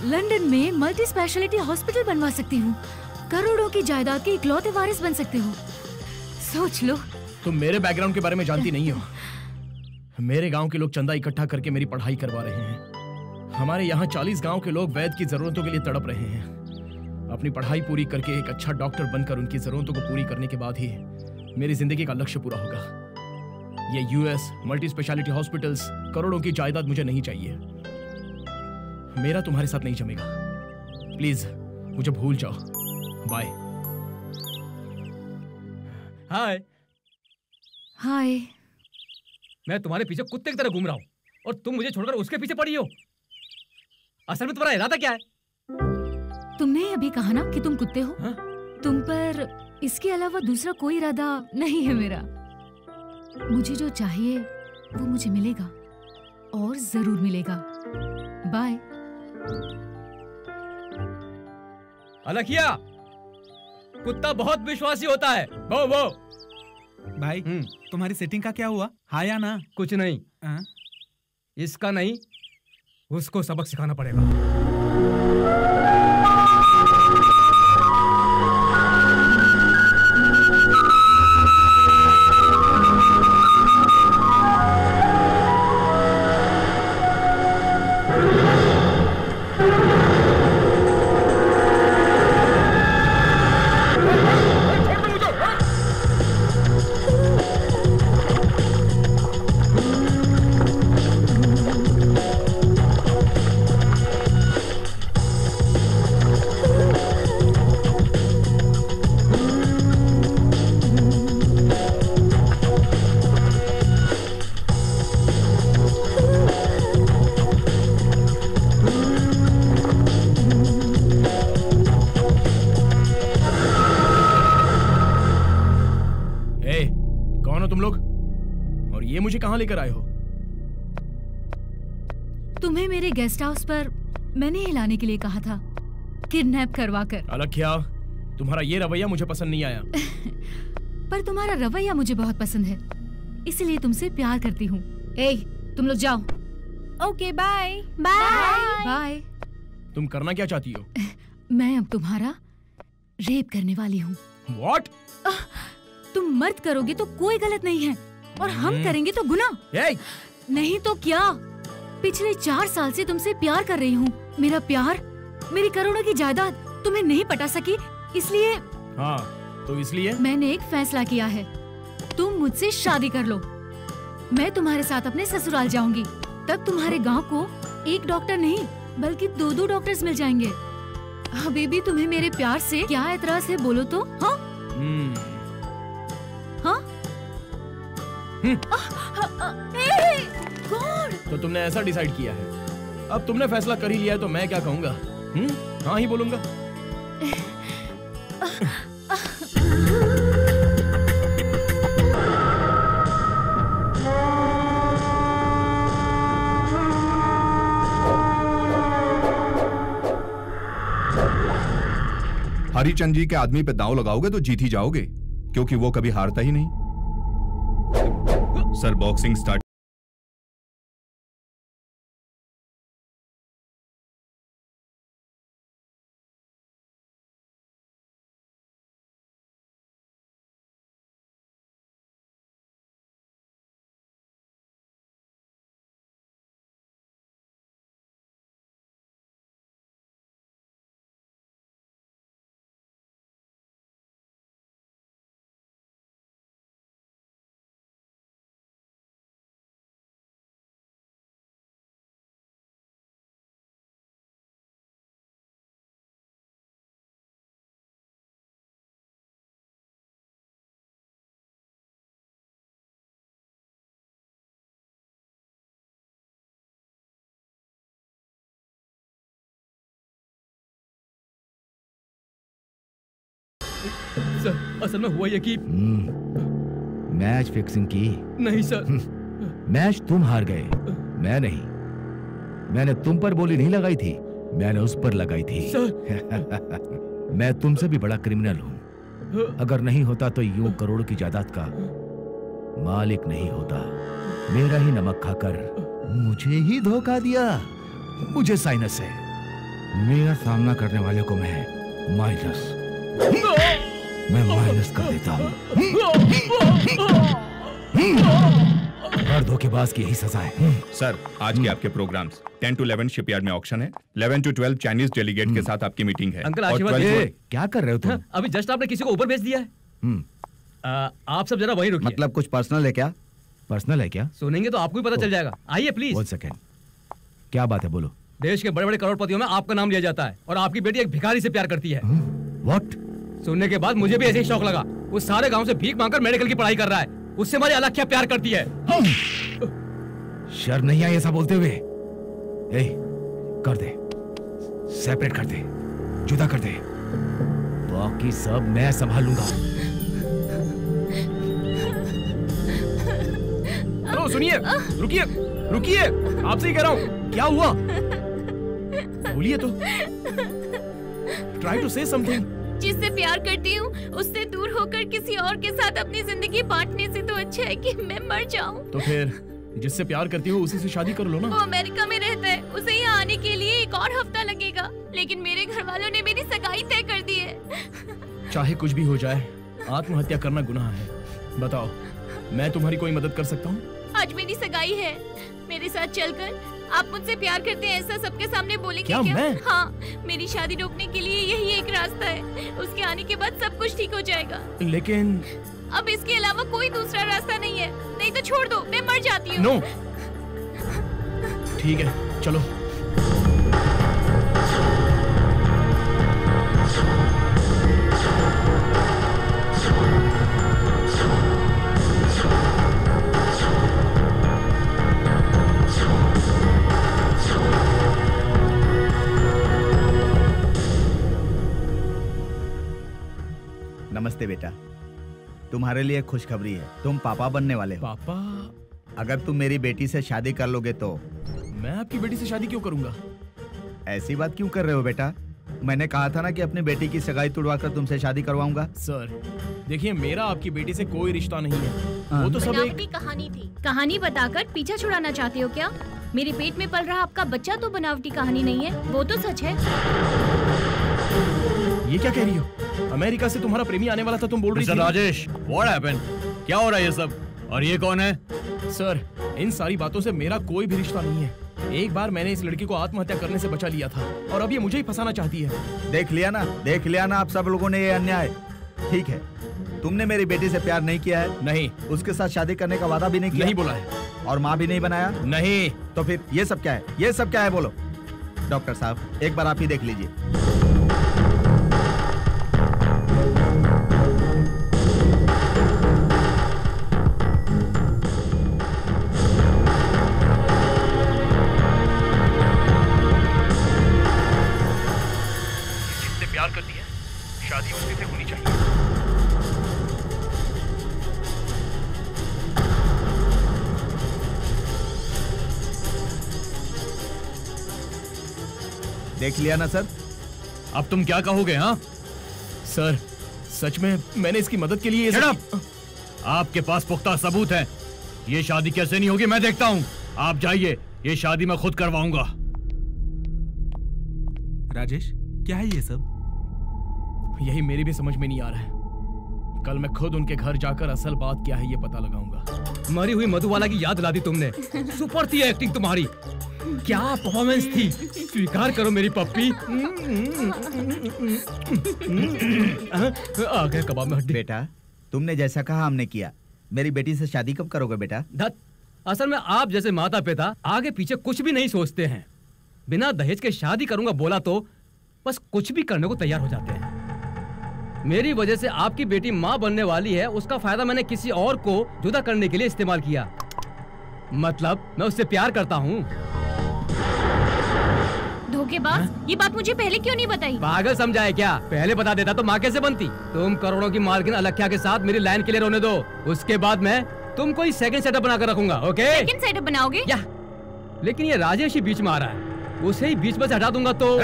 लंदन में मल्टी स्पेशलिटी हॉस्पिटल बनवा सकती हूँ। करोड़ों की जायदाद के इकलौते वारिस बन सकते हो। सोच लो। तुम मेरे बैकग्राउंड के बारे में जानती नहीं हो। मेरे गांव के लोग चंदा इकट्ठा करके मेरी पढ़ाई करवा रहे हैं। हमारे यहाँ 40 गांव के लोग वैद्य की जरूरतों के लिए तड़प रहे हैं। अपनी पढ़ाई पूरी करके एक अच्छा डॉक्टर बनकर उनकी जरूरतों को पूरी करने के बाद ही मेरी जिंदगी का लक्ष्य पूरा होगा। ये यूएस मल्टी स्पेशलिटी हॉस्पिटल्स, करोड़ों की जायदाद मुझे नहीं चाहिए। मेरा तुम्हारे साथ नहीं जमेगा। प्लीज मुझे भूल जाओ। बाय। हाय। हाय। मैं तुम्हारे पीछे कुत्ते की तरह घूम रहा हूँ और तुम मुझे छोड़कर उसके पीछे पड़ी हो। असल में तुम्हारा इरादा क्या है? तुमने अभी कहा ना कि तुम कुत्ते हो। हाँ? तुम पर इसके अलावा दूसरा कोई इरादा नहीं है मेरा। मुझे जो चाहिए वो मुझे मिलेगा और जरूर मिलेगा। बाय। अलखिया, कुत्ता बहुत विश्वासी होता है। वो वो भाई, तुम्हारी सेटिंग का क्या हुआ? हाँ या ना? कुछ नहीं। इसका नहीं, उसको सबक सिखाना पड़ेगा। मुझे कहाँ लेकर आए हो? तुम्हें मेरे गेस्ट हाउस पर मैंने ही लाने के लिए कहा था, किडनैप करवा कर। अलखिया, तुम्हारा ये रवैया मुझे पसंद नहीं आया। पर तुम्हारा रवैया मुझे बहुत पसंद है, इसलिए तुमसे प्यार करती हूँ। तुम लोग जाओ। Okay, bye bye bye. तुम करना क्या चाहती हो? मैं अब तुम्हारा रेप करने वाली हूँ। What? तुम मर्द करोगे तो कोई गलत नहीं है, और हम करेंगे तो गुनाह। नहीं तो क्या? पिछले 4 साल से तुमसे प्यार कर रही हूँ। मेरा प्यार, मेरी करोड़ों की जायदाद तुम्हें नहीं पटा सकी, इसलिए। हाँ, तो इसलिए मैंने एक फैसला किया है, तुम मुझसे शादी कर लो। मैं तुम्हारे साथ अपने ससुराल जाऊंगी, तब तुम्हारे गांव को एक डॉक्टर नहीं बल्कि 2-2 डॉक्टर्स मिल जाएंगे। हबीबी, तुम्हें मेरे प्यार से क्या एतराज है, बोलो तो। हाँ? हाँ? तो तुमने ऐसा डिसाइड किया है, अब तुमने फैसला कर ही लिया है तो मैं क्या कहूँगा? हाँ ही बोलूंगा। हरिचंद जी के आदमी पे दांव लगाओगे तो जीत ही जाओगे, क्योंकि वो कभी हारता ही नहीं। Sir boxing start. सर असल में हुआ ये कि मैच फिक्सिंग की। नहीं सर। मैच तुम हार गए, मैं नहीं। मैंने तुम पर बोली नहीं लगाई थी, मैंने उस पर लगाई थी। सर। मैं तुमसे भी बड़ा क्रिमिनल हूं। अगर नहीं होता तो यूं करोड़ों की जायदाद का मालिक नहीं होता। मेरा ही नमक खाकर मुझे ही धोखा दिया। मुझे साइनस है, मेरा सामना करने वाले को मैं माइनस कर देता हूँ। हर धोखेबाज की यही सजा है। सर आज के आपके प्रोग्राम्स 10 to 11 शिपयार्ड में ऑक्शन है, 11 to 12 चाइनीज डेलीगेट के साथ आपकी मीटिंग है। अंकल आशीर्वाद। क्या कर रहे हो तुम? अभी जस्ट आपने किसी को ऊपर भेज दिया है। आप सब जरा वहीं रुकिए। मतलब कुछ पर्सनल है क्या? पर्सनल है क्या? सुनेंगे तो आपको ही पता चल जाएगा। आइए प्लीज। 1 सेकेंड, क्या बात है? बोलो। देश के बड़े बड़े करोड़पतियों में आपका नाम लिया जाता है और आपकी बेटी एक भिखारी से प्यार करती है। What? सुनने के बाद मुझे भी ऐसे ही शौक लगा। वो सारे गांव से भीख मांगकर मेडिकल की पढ़ाई कर रहा है। उससे हमारी अलग क्या प्यार करती है। शर्म नहीं आई ऐसा बोलते हुए? ए, कर दे, सेपरेट कर दे, जुदा कर दे, बाकी सब मैं संभाल लूंगा। हेलो सुनिए, रुकिए रुकिए, आपसे ही कह रहा हूँ। क्या हुआ? बोलिए तो। Try to say something. जिससे प्यार करती हूँ उससे दूर होकर किसी और के साथ अपनी जिंदगी बांटने से तो अच्छा है कि मैं मर जाऊँ। तो फिर जिससे प्यार करती हो उसी से शादी कर लो ना। वो अमेरिका में रहता है, उसे यहाँ आने के लिए 1 और हफ्ता लगेगा, लेकिन मेरे घर वालों ने मेरी सगाई तय कर दी है। चाहे कुछ भी हो जाए, आत्महत्या करना गुनाह है। बताओ, मैं तुम्हारी कोई मदद कर सकता हूँ? आज मेरी सगाई है, मेरे साथ चलकर आप मुझसे प्यार करते हैं ऐसा सबके सामने बोलेंगे क्या? मैं? हाँ, मेरी शादी रोकने के लिए यही एक रास्ता है। उसके आने के बाद सब कुछ ठीक हो जाएगा। लेकिन अब इसके अलावा कोई दूसरा रास्ता नहीं है, नहीं तो छोड़ दो, मैं मर जाती हूँ। नो। ठीक है, चलो। नमस्ते बेटा, तुम्हारे लिए खुशखबरी है, तुम पापा बनने वाले हो। पापा? अगर तुम मेरी बेटी से शादी कर लोगे तो। मैं आपकी बेटी से शादी क्यों करूंगा? ऐसी बात क्यों कर रहे हो बेटा? मैंने कहा था ना कि अपनी बेटी की सगाई तुड़वाकर तुमसे शादी करवाऊंगा। सर देखिए, मेरा आपकी बेटी से कोई रिश्ता नहीं है। वो तो सब एक कहानी थी। कहानी बताकर पीछा छुड़ाना चाहते हो क्या? मेरे पेट में पल रहा आपका बच्चा तो बनावटी कहानी नहीं है, वो तो सच है। ये क्या कह रही हो? अमेरिका से तुम्हारा प्रेमी आने वाला था, तुम बोल रही थी। Rajesh, what happened? क्या हो रहा है ये सब? और ये कौन है? सर, इन सारी बातों से मेरा कोई भी रिश्ता नहीं है। एक बार मैंने इस लड़की को आत्महत्या करने से बचा लिया था और अब ये मुझे ही फंसाना चाहती है। देख लिया ना आप सब लोगों ने ये अन्याय। ठीक है, तुमने मेरी बेटी से प्यार नहीं किया है? नहीं। उसके साथ शादी करने का वादा भी नहीं किया? नहीं बोला है। और माँ भी नहीं बनाया? नहीं। तो फिर ये सब क्या है? ये सब क्या है बोलो। डॉक्टर साहब, एक बार आप ही देख लीजिए। जिससे प्यार करती है, शादी उसी से होनी चाहिए। देख लिया ना सर? अब तुम क्या कहोगे? हाँ, सर सच में मैंने इसकी मदद के लिए Shut up! आपके पास पुख्ता सबूत है। ये शादी कैसे नहीं होगी मैं देखता हूँ। आप जाइए, ये शादी मैं खुद करवाऊंगा। राजेश, क्या है ये सब? यही मेरी भी समझ में नहीं आ रहा है। कल मैं खुद उनके घर जाकर असल बात क्या है ये पता लगाऊंगा। मरी हुई मधुबाला की याद दिला दी तुमने। सुपर थी एक्टिंग तुम्हारी, क्या परफॉर्मेंस थी। स्वीकार करो मेरी पप्पी। आ गया कबाब में हड्डी। बेटा, तुमने जैसा कहा हमने किया। मेरी बेटी से शादी कब करोगे बेटा? धत, असल में आप जैसे माता पिता आगे पीछे कुछ भी नहीं सोचते हैं। बिना दहेज के शादी करूंगा बोला तो बस कुछ भी करने को तैयार हो जाते हैं। मेरी वजह से आपकी बेटी माँ बनने वाली है, उसका फायदा मैंने किसी और को जुदा करने के लिए इस्तेमाल किया। मतलब मैं उससे प्यार करता हूँ। धोखेबाज, ये बात मुझे पहले क्यों नहीं बताई? पागल समझा है क्या? पहले बता देता तो माँ कैसे बनती। तुम करोड़ों की मालकिन अलख्या के साथ मेरी लाइन क्लियर होने दो, उसके बाद मैं तुमको ही सेकंड सेटअप बनाकर रखूंगा। ओके? सेकंड सेटअप बनाओगे? या, लेकिन ये राजेश ही बीच में आ रहा है, उसे ही बीच में से हटा दूंगा तो।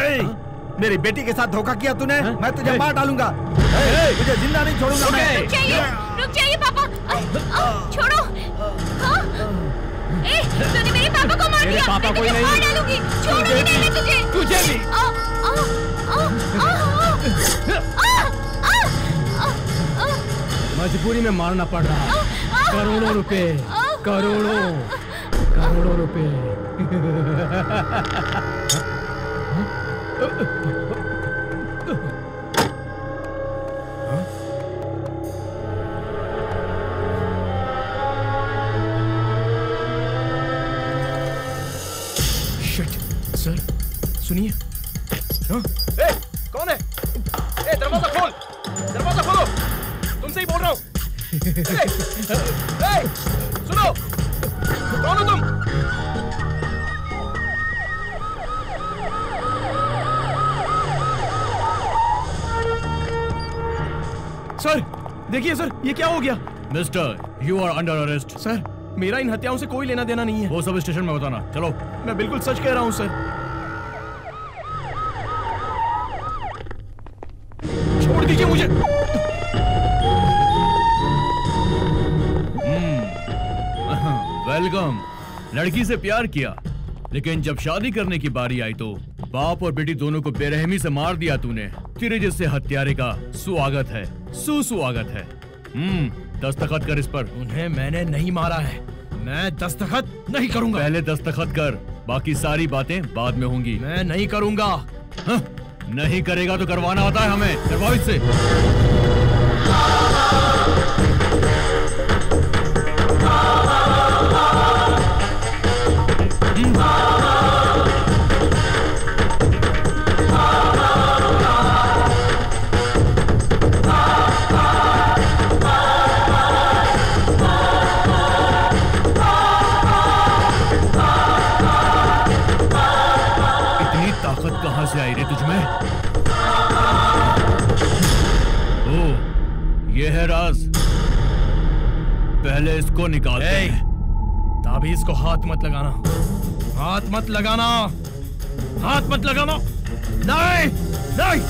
मेरी बेटी के साथ धोखा किया तूने, मैं तुझे मार डालूंगा। तुझे जिंदा नहीं छोड़ूंगा मैं। रुक जाइए पापा। छोड़ो। हाँ? तूने मेरे पापा को मार दिया। पापा कोई नहीं। मार डालूंगी। छोड़ूंगी नहीं मैं तुझे। तुझे भी। मजबूरी में मारना पड़ रहा। करोड़ों रुपए, करोड़ों रुपए। सर सुनिए। ए, कौन है? ए, दरवाजा खोल, दरवाजा खोलो। तुमसे ही बोल रहा हूँ। सुनो, कौन हो तुम? सर देखिए सर, ये क्या हो गया? Mister, you are under arrest. Sir मेरा इन हत्याओं से कोई लेना देना नहीं है। वो सब स्टेशन में बताना। चलो। मैं बिल्कुल सच कह रहा हूँ सर। छोड़ दीजिए मुझे। वेलकम। लड़की से प्यार किया, लेकिन जब शादी करने की बारी आई तो बाप और बेटी दोनों को बेरहमी से मार दिया तूने। तेरे जैसे हत्यारे का स्वागत है, सुस्वागत है। दस्तखत कर इस पर। उन्हें मैंने नहीं मारा है, मैं दस्तखत नहीं करूंगा। पहले दस्तखत कर, बाकी सारी बातें बाद में होंगी। मैं नहीं करूंगा। हाँ? नहीं करेगा तो करवाना आता है हमें। करवाओ इससे। कहां से आई रे तुझमें? ओ, ये है राज। पहले इसको निकाल। ताबीज को हाथ मत लगाना, हाथ मत लगाना, हाथ मत लगाना। नहीं, नहीं।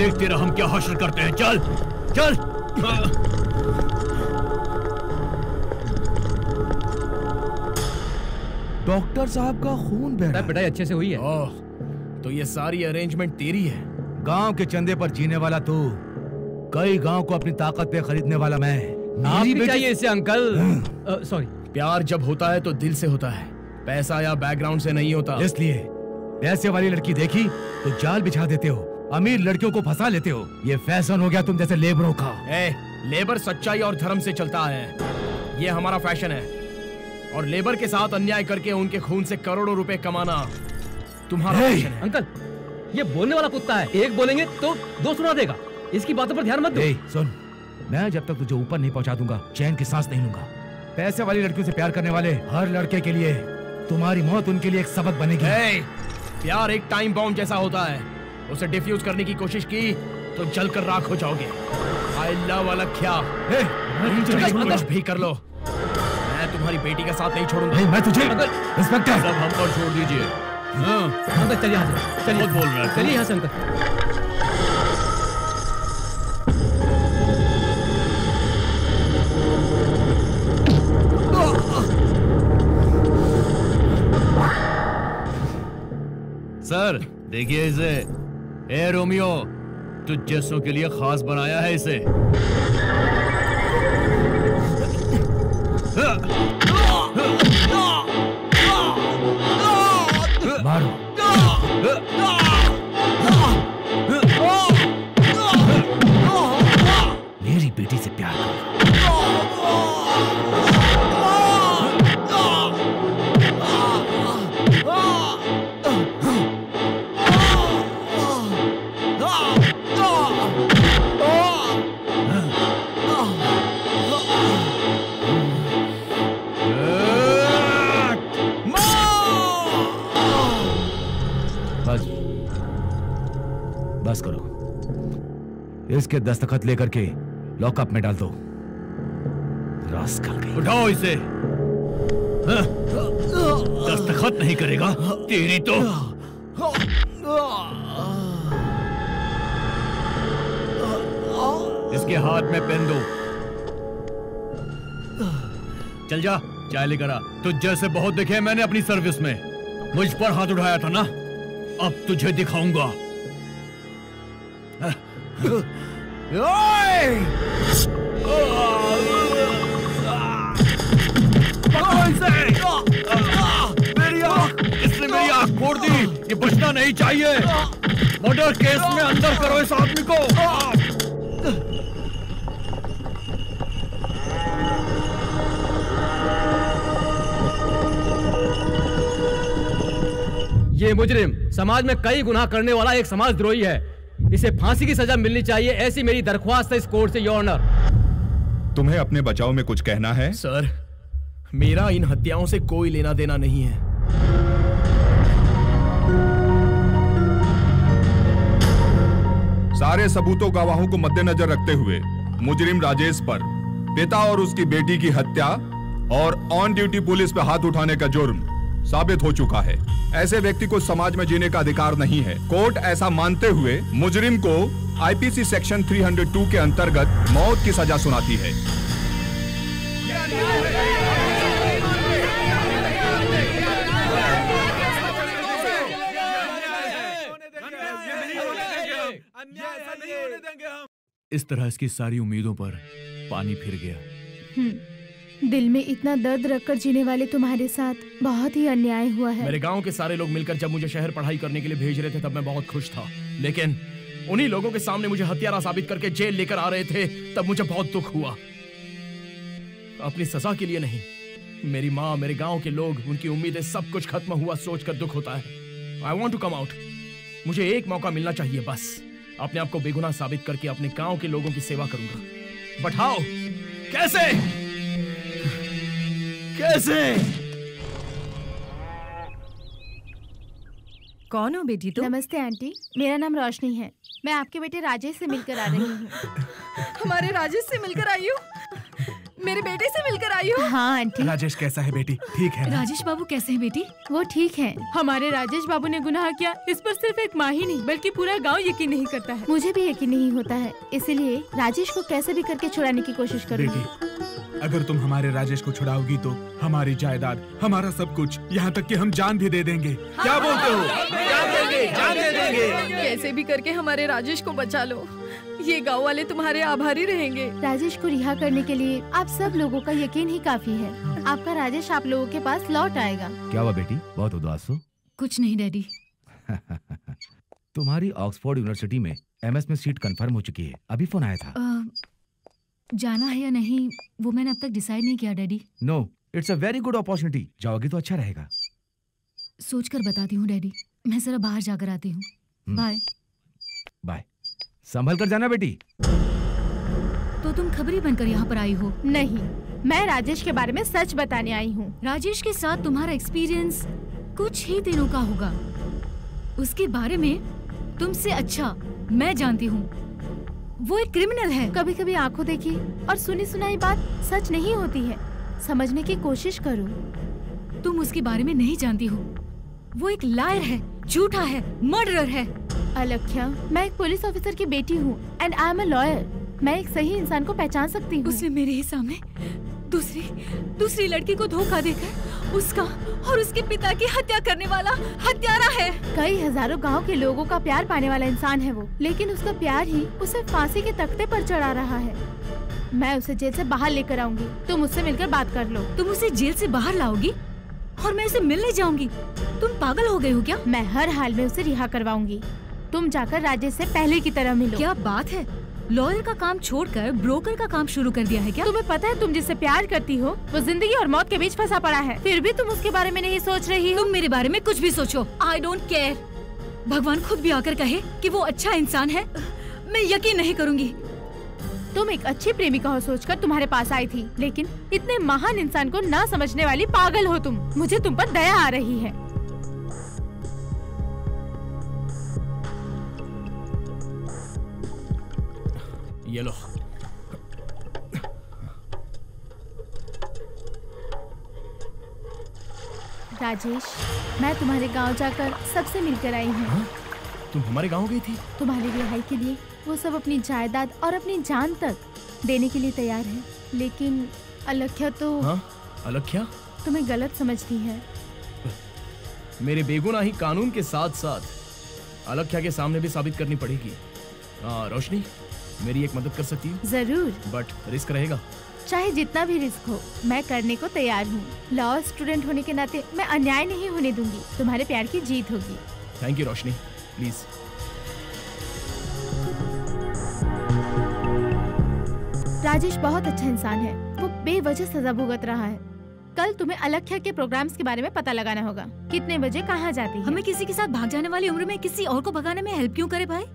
देखते रह हम क्या हश्र करते हैं। चल चल। डॉक्टर साहब का खून बह रहा है। पिटाई अच्छे से हुई है। ओह, तो ये सारी अरेंजमेंट तेरी है। गांव के चंदे पर जीने वाला तू, कई गांव को अपनी ताकत पे खरीदने वाला मैं। आप भी चाहिए इसे अंकल। सॉरी। प्यार जब होता है तो दिल से होता है, पैसा या बैकग्राउंड से नहीं होता। इसलिए पैसे वाली लड़की देखी तो जाल बिछा देते हो, अमीर लड़कियों को फंसा लेते हो। ये फैशन हो गया तुम जैसे लेबरों का। लेबर सच्चाई और धर्म से चलता है, ये हमारा फैशन है। और लेबर के साथ अन्याय करके उनके खून से करोड़ों रुपए कमाना तुम्हारा फैशन है। अंकल, ये बोलने वाला कुत्ता है, एक बोलेंगे तो दो सुना देगा। इसकी बातों पर ध्यान मत दो। सुन, मैं जब तक तुझे ऊपर नहीं पहुंचा दूंगा चैन की सांस नहीं लूंगा। पैसे वाली लड़कियों से प्यार करने वाले हर लड़के के लिए तुम्हारी मौत उनके लिए एक सबक बनेगी। प्यार एक टाइम बॉम्ब जैसा होता है, उसे डिफ्यूज करने की कोशिश की तो जलकर राख हो जाओगे। I love Alakhya. कुछ भी कर लो, मैं तुम्हारी बेटी का साथ नहीं छोड़ूंगा। मैं तुझे इंस्पेक्टर सब हम पर छोड़ दीजिए। अंकल चलिए यहाँ से, चलिए। बोल रहा है, चलिए यहाँ से अंकल। सर देखिए इसे। ए रोमियो, तुझ जैसों के लिए खास बनाया है इसे। मारो। मेरी बेटी से प्यार करो। बस करो, इसके दस्तखत लेकर के लॉकअप में डाल दो। रास्कल कहीं। उठाओ इसे। दस्तखत नहीं करेगा तेरी तो। इसके हाथ में पेन दो। चल जा, चाय लेकर आ। तुझ जैसे बहुत देखे मैंने अपनी सर्विस में। मुझ पर हाथ उठाया था ना, अब तुझे दिखाऊंगा। इसने मेरी आंख फोड़ दी, ये बचना नहीं चाहिए। मर्डर केस में अंदर करो इस आदमी को। ये मुजरिम समाज में कई गुनाह करने वाला एक समाजद्रोही है। इसे फांसी की सजा मिलनी चाहिए, ऐसी मेरी दरख्वास्त है इस कोर्ट से, योर ऑनर। तुम्हें अपने बचाव में कुछ कहना है? सर, मेरा इन हत्याओं से कोई लेना देना नहीं है। सारे सबूतों गवाहों को मद्देनजर रखते हुए मुजरिम राजेश पर पिता और उसकी बेटी की हत्या और ऑन ड्यूटी पुलिस पर हाथ उठाने का जुर्म साबित हो चुका है। ऐसे व्यक्ति को समाज में जीने का अधिकार नहीं है। कोर्ट ऐसा मानते हुए मुजरिम को आईपीसी सेक्शन 302 के अंतर्गत मौत की सजा सुनाती है। इस तरह इसकी सारी उम्मीदों पर पानी फिर गया। दिल में इतना दर्द रखकर जीने वाले तुम्हारे साथ बहुत ही अन्याय हुआ है। मेरे गांव के सारे लोग मिलकर जब मुझे शहर पढ़ाई करने के लिए भेज रहे थे तब मैं बहुत खुश था, लेकिन उन्हीं लोगों के सामने मुझे हत्यारा साबित करके जेल लेकर आ रहे थे तब मुझे बहुत दुख हुआ। अपनी सजा के लिए नहीं, मेरी माँ, मेरे गांव के लोग, उनकी उम्मीदें, सब कुछ खत्म हुआ सोचकर दुख होता है। I want to come out. मुझे एक मौका मिलना चाहिए बस। अपने आप को बेगुनाह साबित करके अपने गांव के लोगों की सेवा करूंगा। But how? कैसे? कैसे? कौन हो बेटी तुम? नमस्ते आंटी, मेरा नाम रोशनी है। मैं आपके बेटे राजेश से मिलकर आ रही हूँ। हमारे राजेश से मिलकर आई हो? मेरे बेटे से मिलकर आई हो? हाँ आंटी। राजेश कैसा है बेटी? ठीक है ना? राजेश बाबू कैसे हैं बेटी? वो ठीक है। हमारे राजेश बाबू ने गुनाह किया, इस पर सिर्फ एक माँ ही नहीं बल्कि पूरा गांव यकीन नहीं करता है। मुझे भी यकीन नहीं होता है, इसीलिए राजेश को कैसे भी करके छुड़ाने की कोशिश करूँगी। बेटी, अगर तुम हमारे राजेश को छुड़ाओगी तो हमारी जायदाद, हमारा सब कुछ, यहाँ तक कि हम जान भी दे देंगे। क्या बोलते हो? जान दे देंगे। कैसे भी करके हमारे राजेश को बचा लो, ये गांव वाले तुम्हारे आभारी रहेंगे। राजेश को रिहा करने के लिए आप सब लोगों का यकीन ही काफी है। आपका राजेश आप लोगों के पास लौट आएगा। क्या हुआ बेटी, बहुत उदास हो? कुछ नहीं डैडी। तुम्हारी ऑक्सफोर्ड यूनिवर्सिटी में एमएस में सीट कंफर्म हो चुकी है, अभी फोन आया था। जाना है या नहीं वो मैंने अब तक डिसाइड नहीं किया daddy. No, it's a very good opportunity, जाओगी तो अच्छा रहेगा। सोचकर बताती हूँ डैडी, मैं जरा बाहर जाकर आती हूँ। बाय। बाय, संभल कर जाना बेटी। तो तुम खबरी बनकर यहाँ पर आई हो? नहीं, मैं राजेश के बारे में सच बताने आई हूँ। राजेश के साथ तुम्हारा एक्सपीरियंस कुछ ही दिनों का होगा। उसके बारे में तुमसे अच्छा मैं जानती हूँ। वो एक क्रिमिनल है। कभी कभी आंखों देखी और सुनी सुनाई बात सच नहीं होती है, समझने की कोशिश करो। तुम उसके बारे में नहीं जानती हो। वो एक लायर है, झूठा है, मर्डरर है। अलख्या, मैं एक पुलिस ऑफिसर की बेटी हूँ and I am a lawyer. मैं एक सही इंसान को पहचान सकती हूँ। उसने मेरे ही सामने दूसरी लड़की को धोखा देकर उसका और उसके पिता की हत्या करने वाला हत्यारा है। कई हजारों गांव के लोगों का प्यार पाने वाला इंसान है वो, लेकिन उसका प्यार ही उसे फांसी के तख्ते पर चढ़ा रहा है। मैं उसे जेल से बाहर लेकर आऊंगी, तुम उससे मिलकर बात कर लो। तुम उसे जेल से बाहर लाओगी और मैं उसे मिलने जाऊंगी? तुम पागल हो गए हो क्या? मैं हर हाल में उसे रिहा करवाऊंगी। तुम जाकर राजेश से पहले की तरह मिलो। क्या बात है, लॉयर का काम छोड़कर ब्रोकर का काम शुरू कर दिया है क्या? तुम्हें पता है तुम जिससे प्यार करती हो वो जिंदगी और मौत के बीच फंसा पड़ा है, फिर भी तुम उसके बारे में नहीं सोच रही हो। तुम मेरे बारे में कुछ भी सोचो, आई डोंट केयर। भगवान खुद भी आकर कहे कि वो अच्छा इंसान है, मैं यकीन नहीं करूंगी। तुम एक अच्छी प्रेमिका हो सोचकर तुम्हारे पास आई थी, लेकिन इतने महान इंसान को ना समझने वाली पागल हो तुम। मुझे तुम पर दया आ रही है। ये लो। राजेश, मैं तुम्हारे गांव जाकर सबसे मिलकर आई हूँ। तुम हमारे गांव गई थी? तुम्हारी रिहाई के लिए वो सब अपनी जायदाद और अपनी जान तक देने के लिए तैयार है, लेकिन अलख्या तो अलख्या तुम्हें गलत समझती है। मेरे बेगुनाही कानून के साथ साथ अलख्या के सामने भी साबित करनी पड़ेगी। रोशनी, मेरी एक मदद कर सकती है? जरूर, बट रिस्क रहेगा। चाहे जितना भी रिस्क हो मैं करने को तैयार हूँ। लॉ स्टूडेंट होने के नाते मैं अन्याय नहीं होने दूंगी। तुम्हारे प्यार की जीत होगी। Thank you Roshni, please. Rajesh बहुत अच्छा इंसान है, वो बेवजह सजा भुगत रहा है। कल तुम्हें अलख्या के प्रोग्राम्स के बारे में पता लगाना होगा, कितने बजे कहाँ जाती है। हमें किसी के साथ भाग जाने वाली उम्र में किसी और को भगाने में हेल्प क्यों करे भाई?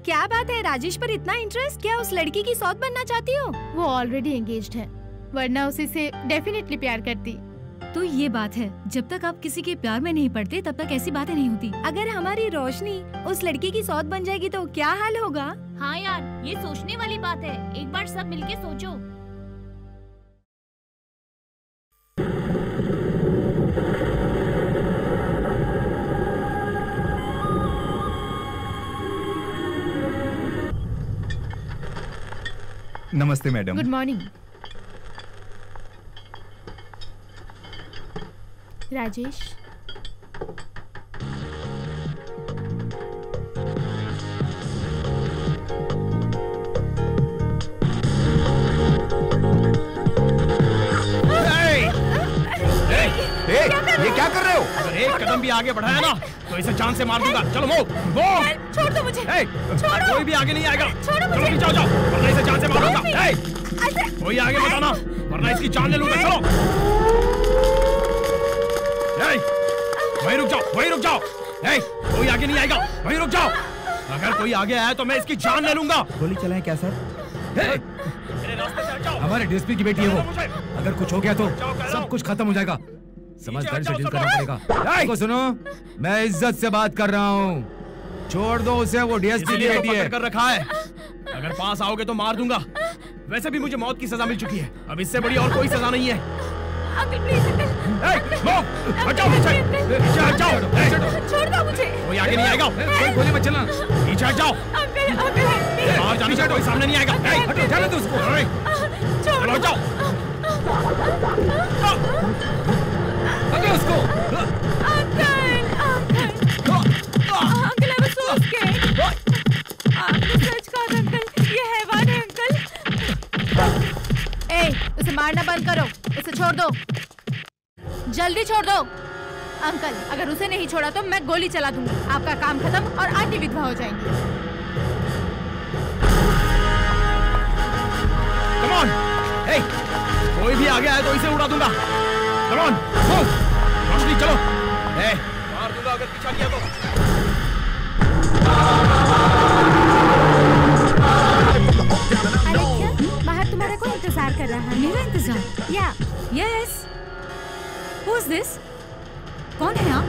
क्या बात है, राजेश पर इतना इंटरेस्ट? क्या उस लड़की की सौत बनना चाहती हो? वो ऑलरेडी एंगेज्ड है, वरना उसी से डेफिनेटली प्यार करती। तो ये बात है, जब तक आप किसी के प्यार में नहीं पड़ते तब तक ऐसी बातें नहीं होती। अगर हमारी रोशनी उस लड़की की सौत बन जाएगी तो क्या हाल होगा? हाँ यार, ये सोचने वाली बात है। एक बार सब मिलके सोचो। नमस्ते मैडम। Good morning. राजेश, ये क्या कर रहे हो? अगर एक कदम भी आगे बढ़ाया ना तो इसे जान से मार दूंगा। चलो मूव। छोड़ दो मुझे। कोई भी आगे नहीं आएगा। छोड़ो मुझे। चलो जाओ, वरना इसे जान से मार दूंगा। कोई आगे मत आना, वरना इसकी जान ले लूंगा। चलो वहीं रुक जाओ, वहीं रुक जाओ। कोई आगे नहीं आएगा, वहीं रुक जाओ। अगर कोई आगे आया तो मैं इसकी जान ले लूंगा। गोली चलाएं क्या सर? मेरे रास्ते से हटाओ। हमारे डीएसपी की बेटी है वो, अगर कुछ हो गया तो सब कुछ खत्म हो जाएगा। समझदारी से डील करना पड़ेगा। देखो सुनो, मैं इज्जत से बात कर रहा हूँ, छोड़ दो उसे, वो डीएसपी की बेटी है। कर रखा है, अगर पास आओगे तो मार दूंगा, वैसे भी मुझे मौत की सजा मिल चुकी है, अब इससे बड़ी और कोई सजा नहीं है। Uncle please uncle. हटाओ पीछे हटाओ। छोड़ दो मुझे। कोई आगे नहीं आएगा। कोई गोली मत चलाना। पीछे हटाओ। अंकल अंकल बाहर जाने से कोई सामने नहीं आएगा। हटो जाने दो उसको। चलो हटाओ। हटो उसको। Uncle I was so scared. आपने सच कहा अंकल, ये हैवान है अंकल। ए, उसे मारना बंद करो, उसे छोड़ दो, जल्दी छोड़ दो। अंकल, अगर उसे नहीं छोड़ा तो मैं गोली चला दूंगी। आपका काम खत्म और आंटी विधवा हो जाएंगी। Come on! Hey! कोई भी आगे आए तो इसे उड़ा दूंगा। Come on! Move! रोशनी चलो। Hey! मार दूंगा अगर पीछा किया तो। अलेक्सा, बाहर तुम्हारा कोई इंतजार कर रहा है। मेरा इंतजार? या यस। Who is this? कौन है आप?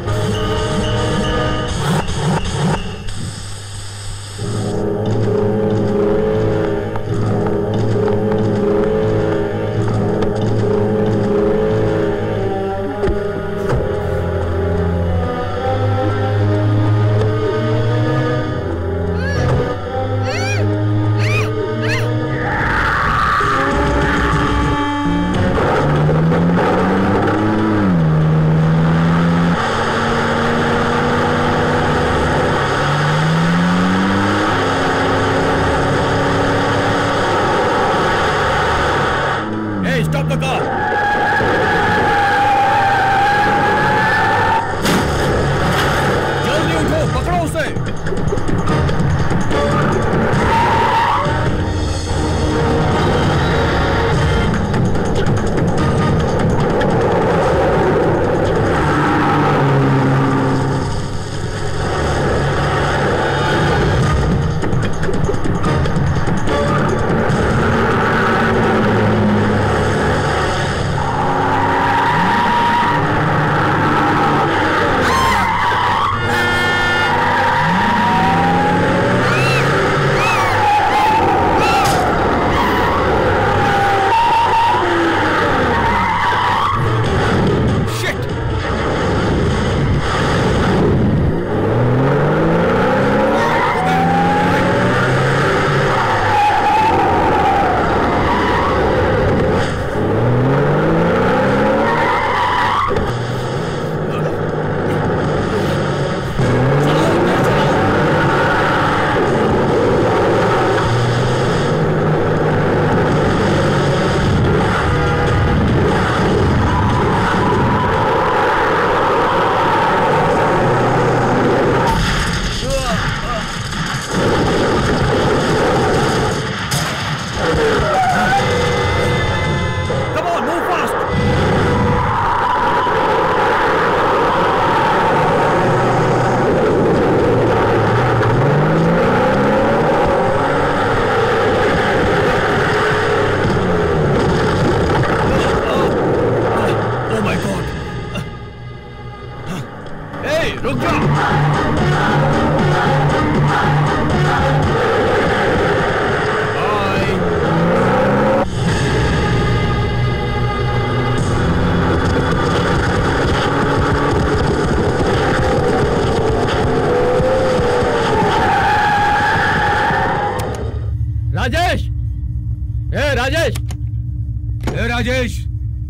राजेश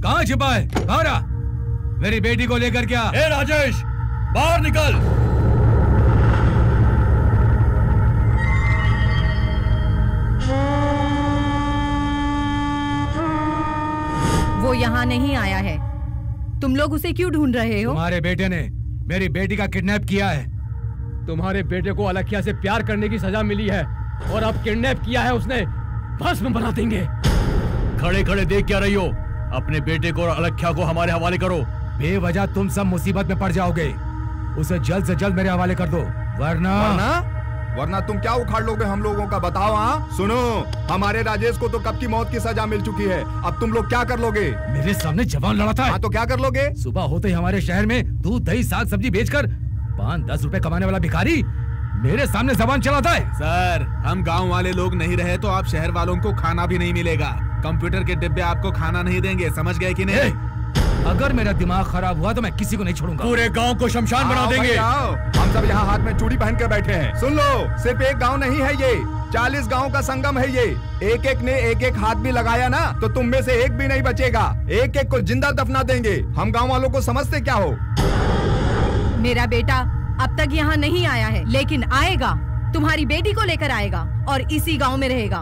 कहाँ छिपा है? कहाँ रहा? मेरी बेटी को लेकर क्या? ए राजेश बाहर निकल। वो यहाँ नहीं आया है। तुम लोग उसे क्यों ढूंढ रहे हो? तुम्हारे बेटे ने मेरी बेटी का किडनैप किया है। तुम्हारे बेटे को अलख्या से प्यार करने की सजा मिली है और अब किडनैप किया है उसने। भस्म बना देंगे। खड़े खड़े देख क्या रही हो? अपने बेटे को और अलख्या को हमारे हवाले करो। बेवजह तुम सब मुसीबत में पड़ जाओगे। उसे जल्द से जल्द मेरे हवाले कर दो, वरना तुम क्या उखाड़ लोगे हम लोगों का? बताओ। हाँ सुनो, हमारे राजेश को तो कब की मौत की सजा मिल चुकी है। अब तुम लोग क्या कर लोगे? मेरे सामने जवान लड़ा था। हाँ तो क्या कर लोगे? सुबह होते ही हमारे शहर में दूध दही साग सब्जी बेचकर 5-10 रुपए कमाने वाला भिखारी मेरे सामने जबान चलाता है। सर, हम गांव वाले लोग नहीं रहे तो आप शहर वालों को खाना भी नहीं मिलेगा। कंप्यूटर के डिब्बे आपको खाना नहीं देंगे, समझ गए कि नहीं? अगर मेरा दिमाग खराब हुआ तो मैं किसी को नहीं छोड़ूंगा। पूरे गांव को शमशान बना देंगे। हम सब यहाँ हाथ में चूड़ी पहन कर बैठे हैं। सुन लो, सिर्फ एक गांव नहीं है ये, 40 गांव का संगम है ये। एक एक ने एक एक हाथ भी लगाया ना तो तुम में से एक भी नहीं बचेगा। एक एक को जिंदा दफना देंगे। हम गांव वालों को समझते क्या हो? मेरा बेटा अब तक यहाँ नहीं आया है, लेकिन आएगा। तुम्हारी बेटी को लेकर आएगा और इसी गांव में रहेगा।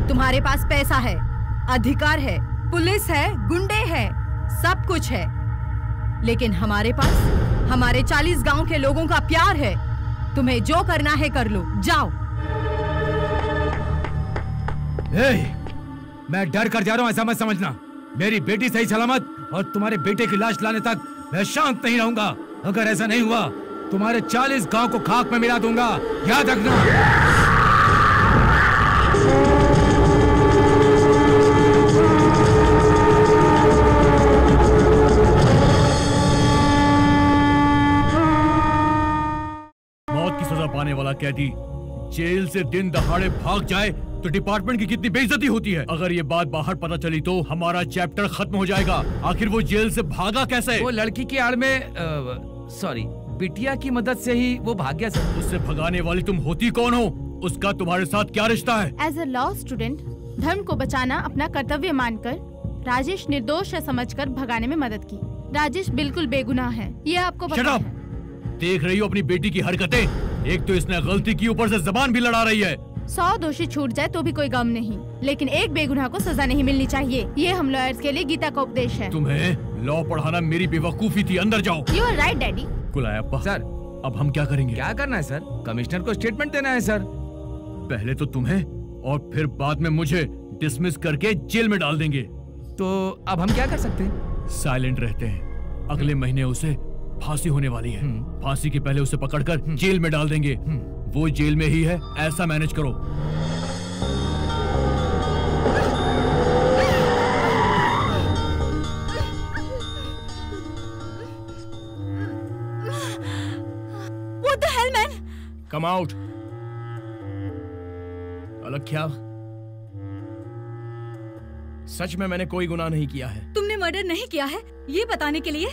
तुम्हारे पास पैसा है, अधिकार है, पुलिस है, गुंडे है, सब कुछ है, लेकिन हमारे पास हमारे 40 गांव के लोगों का प्यार है। तुम्हें जो करना है कर लो, जाओ। मैं डर कर जा रहा हूँ ऐसा मत समझना। मेरी बेटी सही सलामत और तुम्हारे बेटे की लाश लाने तक मैं शांत नहीं रहूंगा। अगर ऐसा नहीं हुआ तुम्हारे 40 गांव को खाक में मिला दूंगा, याद रखना। मौत की सजा पाने वाला कैदी जेल से दिन दहाड़े भाग जाए तो डिपार्टमेंट की कितनी बेइज्जती होती है। अगर ये बात बाहर पता चली तो हमारा चैप्टर खत्म हो जाएगा। आखिर वो जेल से भागा कैसे? वो लड़की की आड़ में सॉरी, बिटिया की मदद से ही वो भाग गया सर। उससे भगाने वाली तुम होती कौन हो? उसका तुम्हारे साथ क्या रिश्ता है? एज अ लॉ स्टूडेंट धर्म को बचाना अपना कर्तव्य मानकर राजेश निर्दोष है समझकर भगाने में मदद की। राजेश बिल्कुल बेगुनाह है, ये आपको पता है। देख रही हो अपनी बेटी की हरकतें? एक तो इसने गलती की, ऊपर से जबान भी लड़ा रही है। 100 दोषी छूट जाए तो भी कोई गम नहीं, लेकिन एक बेगुनाह को सजा नहीं मिलनी चाहिए। ये हम लॉयर्स के लिए गीता का उपदेश है। तुम्हें लॉ पढ़ाना मेरी बेवकूफी थी। अंदर जाओ। You are right daddy. Kulayappa sir, अब हम क्या करेंगे? क्या करना है सर? कमिश्नर को स्टेटमेंट देना है सर। पहले तो तुम्हें और फिर बाद में मुझे डिसमिस करके जेल में डाल देंगे। तो अब हम क्या कर सकते हैं? साइलेंट रहते हैं। अगले महीने उसे फांसी होने वाली है। फांसी के पहले उसे पकड़कर जेल में डाल देंगे। वो जेल में ही है, ऐसा मैनेज करो। What the hell, man? Come out. अलख्या, सच में मैंने कोई गुनाह नहीं किया है। तुमने मर्डर नहीं किया है, ये बताने के लिए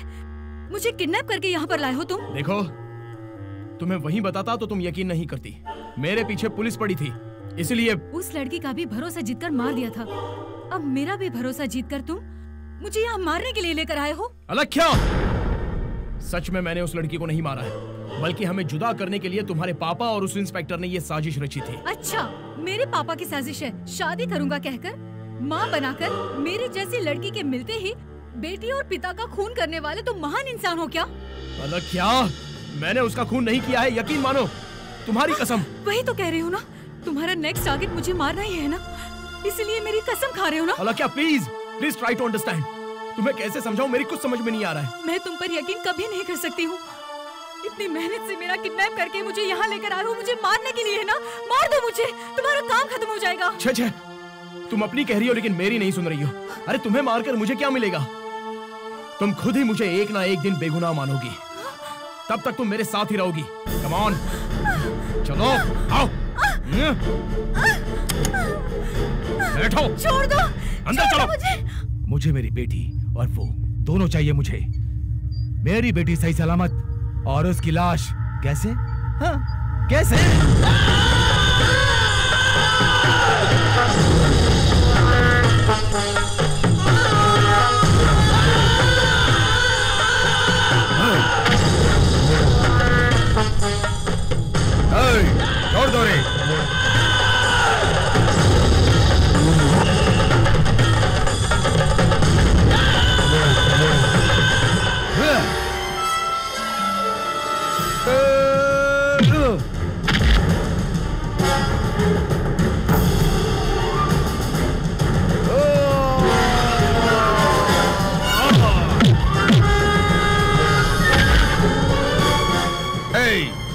मुझे किडनैप करके यहाँ पर लाए हो तुम? देखो, तुम्हें वही बताता तो तुम यकीन नहीं करती। मेरे पीछे पुलिस पड़ी थी, इसलिए उस लड़की का भी भरोसा जीतकर मार दिया था। अब मेरा भी भरोसा जीतकर तुम मुझे यहाँ मारने के लिए लेकर आए हो? अलख्या, सच में मैंने उस लड़की को नहीं मारा है, बल्कि हमें जुदा करने के लिए तुम्हारे पापा और उस इंस्पेक्टर ने ये साजिश रची थी। अच्छा, मेरे पापा की साजिश है। शादी करूंगा कहकर, माँ बनाकर, मेरी जैसी लड़की के मिलते ही बेटी और पिता का खून करने वाले तुम महान इंसान हो क्या? अलख्या, मैंने उसका खून नहीं किया है, यकीन मानो, तुम्हारी कसम। वही तो कह रही हूँ ना, तुम्हारा नेक्स्ट टारगेट मुझे मारना ही है ना, इसलिए मेरी कसम खा रहे हो ना? अलख्या, प्लीज ट्राई टू अंडरस्टैंड। तुम्हें कैसे समझाऊं, मेरी कुछ समझ में नहीं आ रहा है। मैं तुम पर यकीन कभी नहीं कर सकती हूँ। इतनी मेहनत से मेरा किडनैप करके मुझे यहाँ लेकर आए हो, मुझे मारने के लिए है ना? मार दो मुझे, तुम्हारा काम खत्म हो जाएगा। छे, तुम अपनी कह रही हो लेकिन मेरी नहीं सुन रही हो। अरे तुम्हें मारकर मुझे क्या मिलेगा? तुम खुद ही मुझे एक ना एक दिन बेगुनाह मानोगी, तब तक तुम मेरे साथ ही रहोगी। कम ऑन, चलो आओ, बैठो। छोड़ दो, अंदर चलो। मुझे मेरी बेटी और वो दोनों चाहिए मुझे। मेरी बेटी सही सलामत और उसकी लाश कैसे? हाँ, कैसे? छोड़ दो रे।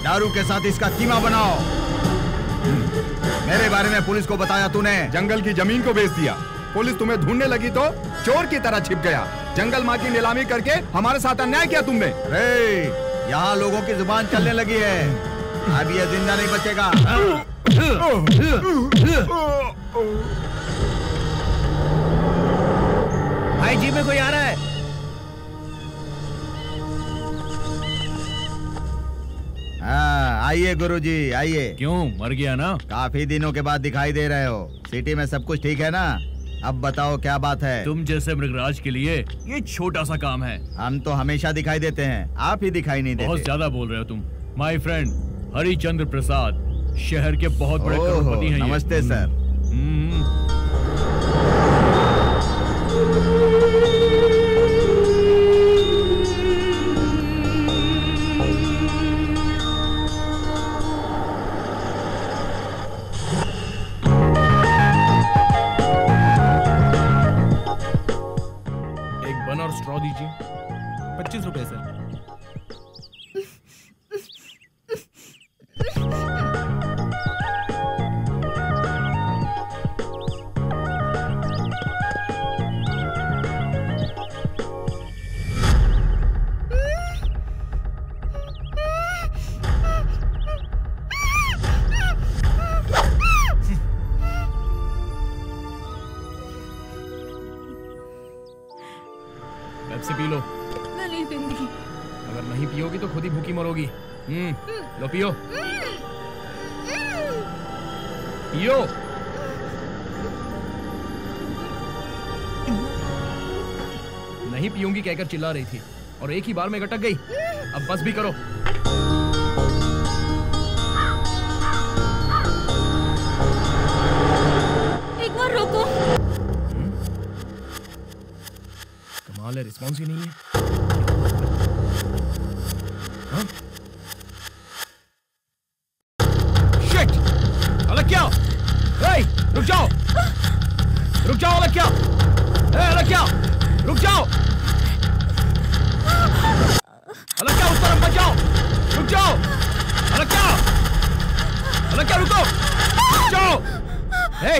दारू के साथ इसका कीमा बनाओ। मेरे बारे में पुलिस को बताया तूने, जंगल की जमीन को बेच दिया। पुलिस तुम्हें ढूंढने लगी तो चोर की तरह छिप गया। जंगल माँ की नीलामी करके हमारे साथ अन्याय किया तुमने। यहाँ लोगों की जुबान चलने लगी है। अब ये जिंदा नहीं बचेगा। भाई जी में कोई आ रहा है। आइए गुरुजी आइए। क्यों मर गया ना? काफी दिनों के बाद दिखाई दे रहे हो। सिटी में सब कुछ ठीक है ना? अब बताओ क्या बात है? तुम जैसे मृगराज के लिए ये छोटा सा काम है। हम तो हमेशा दिखाई देते हैं, आप ही दिखाई नहीं देते। बहुत ज्यादा बोल रहे हो तुम। माय फ्रेंड हरिचंद्र प्रसाद शहर के बहुत बड़े करोड़पति हैं। नमस्ते सर। एक बन और स्ट्रॉ दीजिए। 25 रुपए सर। Pepsi P low. मैं नहीं पीऊंगी। अगर नहीं पियोगी तो खुद ही भूखी मरोगी। लो पियो पियो। नहीं पीऊंगी कहकर चिल्ला रही थी और एक ही बार में गटक गई। अब बस भी करो। एक बार रोको। कमाल है, रिस्पॉन्स ही नहीं है। हाँ? शिट! अलक्या! हे, रुक जाओ! रुक जाओ अलक्या! हे अलक्या! रुक जाओ! अलक्या उस तरफ मत जाओ! रुक जाओ! अलक्या! अलक्या रुको! रुक जाओ! हे!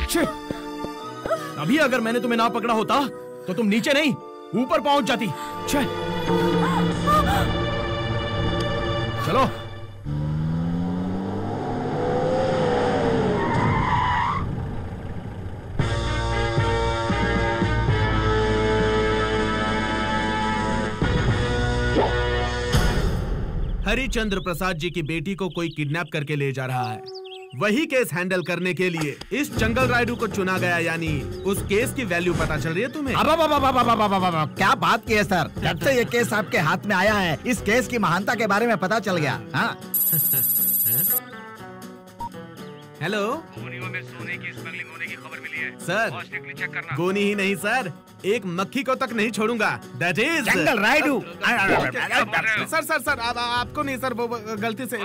शिट! अभी अगर मैंने तुम्हें ना पकड़ा होता तो तुम नीचे नहीं ऊपर पहुंच जाती। चलो। हरिचंद्र प्रसाद जी की बेटी को कोई किडनैप करके ले जा रहा है। वही केस हैंडल करने के लिए इस जंगल राइडू को चुना गया। यानी उस केस की वैल्यू पता चल रही है तुम्हें? अब क्या बात की है सर। जब से ये केस आपके हाथ में आया है इस केस की महानता के बारे में पता चल गया। हाँ? हेलो, गोनियों में सोने की स्मगलिंग होने की खबर मिली है सर। चेक करना। गोनी ही नहीं सर, एक मक्खी को तक नहीं छोड़ूंगा। That is jungle Raidu. Sir sir sir आपको नहीं सर, वो गलती से।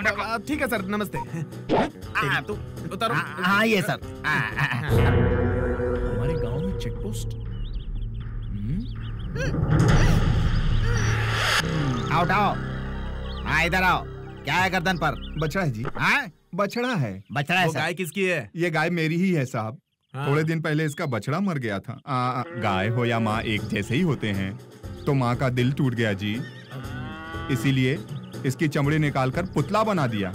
ठीक है सर, नमस्ते। तो उतारो। हाँ ये सर। हमारे गांव में चेक पोस्ट। आओ आओ। हाँ इधर आओ। क्या है गर्दन पर? बछड़ा है जी। हाँ? बछड़ा है। बछड़ा है वो सर। गाय किसकी है? ये गाय मेरी ही है साहब। थोड़े दिन पहले इसका बछड़ा मर गया था। गाय हो या माँ एक जैसे ही होते हैं, तो माँ का दिल टूट गया जी। इसीलिए इसकी चमड़ी निकालकर पुतला बना दिया।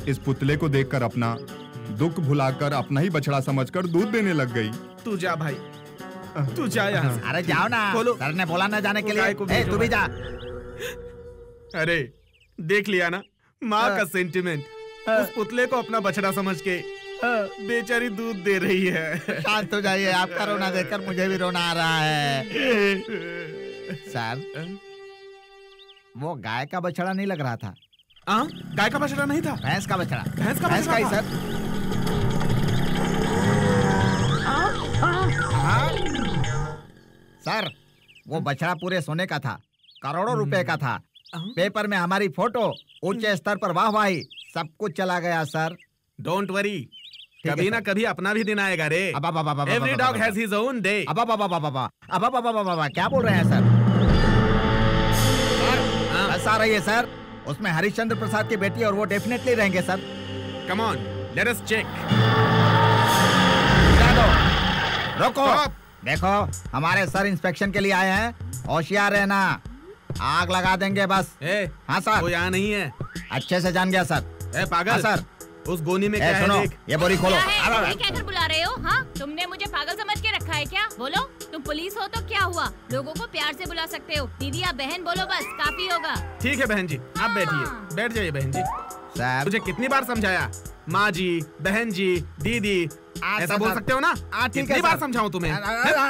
इस पुतले को देखकर अपना दुख भुलाकर अपना ही बछड़ा समझकर दूध देने लग गई। तू जा भाई, तू जा यहाँ से। अरे जाओ ना, सर ने बोला ना जाने के लिए। तू भी जा। अरे देख लिया ना माँ का सेंटिमेंट। उस पुतले को अपना बछड़ा समझ के बेचारी दूध दे रही है। शांत हो जाइए, आपका रोना देखकर मुझे भी रोना आ रहा है। सर वो गाय का बछड़ा नहीं लग रहा था। गाय का बछड़ा नहीं था, भैंस का बछड़ा। भैंस का भैंस का ही सर। सर वो बछड़ा पूरे सोने का था, करोड़ों रुपए का था। पेपर में हमारी फोटो, ऊंचे स्तर पर वाहवाही, सब कुछ चला गया सर। डोंट वरी, कभी ना कभी अपना भी दिन आएगा रे। Every dog has his own day. क्या बोल रहे हैं सर? बस आ रही है सर। उसमें हरिश्चंद्र प्रसाद की बेटी और वो डेफिनेटली रहेंगे sir. Come on, let us check. रोको, देखो हमारे सर इंस्पेक्शन के लिए आए हैं, होशियार रहना। आग लगा देंगे बस। हाँ सर। वो यहाँ नहीं है। अच्छे से जान गया सर। पागल। हाँ, सर उस गोनी में क्या सुनो, है? ये बोरी खोलो। क्या कर बुला रहे हो? हाँ, तुमने मुझे पागल समझ के रखा है क्या? बोलो, तुम पुलिस हो तो क्या हुआ? लोगों को प्यार से बुला सकते हो। दीदी या बहन बोलो, बस काफी होगा। ठीक है बहन जी, आप बैठिए। बैठ जाइए बहन जी। सर मुझे कितनी बार समझाया, माँ जी, बहन जी, दीदी, ऐसा बोल सकते हो ना? कितनी बार समझाऊं तुम्हें?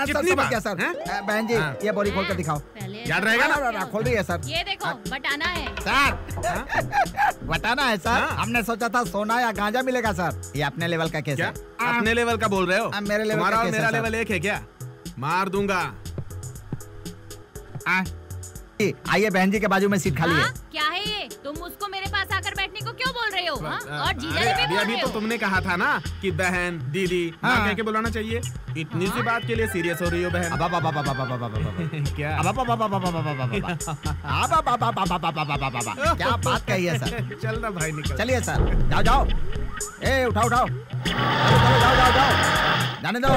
कितनी बार? सर बहन जी, ये बोरी खोल कर दिखाओ। याद रहेगा ना? खोल रही है सर। ये देखो, बटाना है। सर बटाना है सर। हमने सोचा था सोना या गांजा मिलेगा सर। ये अपने लेवल का केस है। अपने लेवल का बोल रहे हो? मेरे लेवल तुम्हारा का और केस मेरा है, लेवल एक है क्या? मार दूंगा। आइए, बहन जी के बाजू में सीट खाली है। क्या है ये? तुम उसको मेरे पास आकर बैठने को क्यों बोल रहे हो? और जीजा जी भी बोल अभी रहे तो हो। तुमने कहा था ना कि बहन, दीदी, माँ कह के बुलाना चाहिए। इतनी सी बात के लिए सीरियस हो रही हो बहन? क्या? क्या बात कही है सर? चल ना भाई, निकल। चलिए सर, जाओ जाओ। ए उठाओ उठाओ, जाओ जाओ जाओ, जाने दो।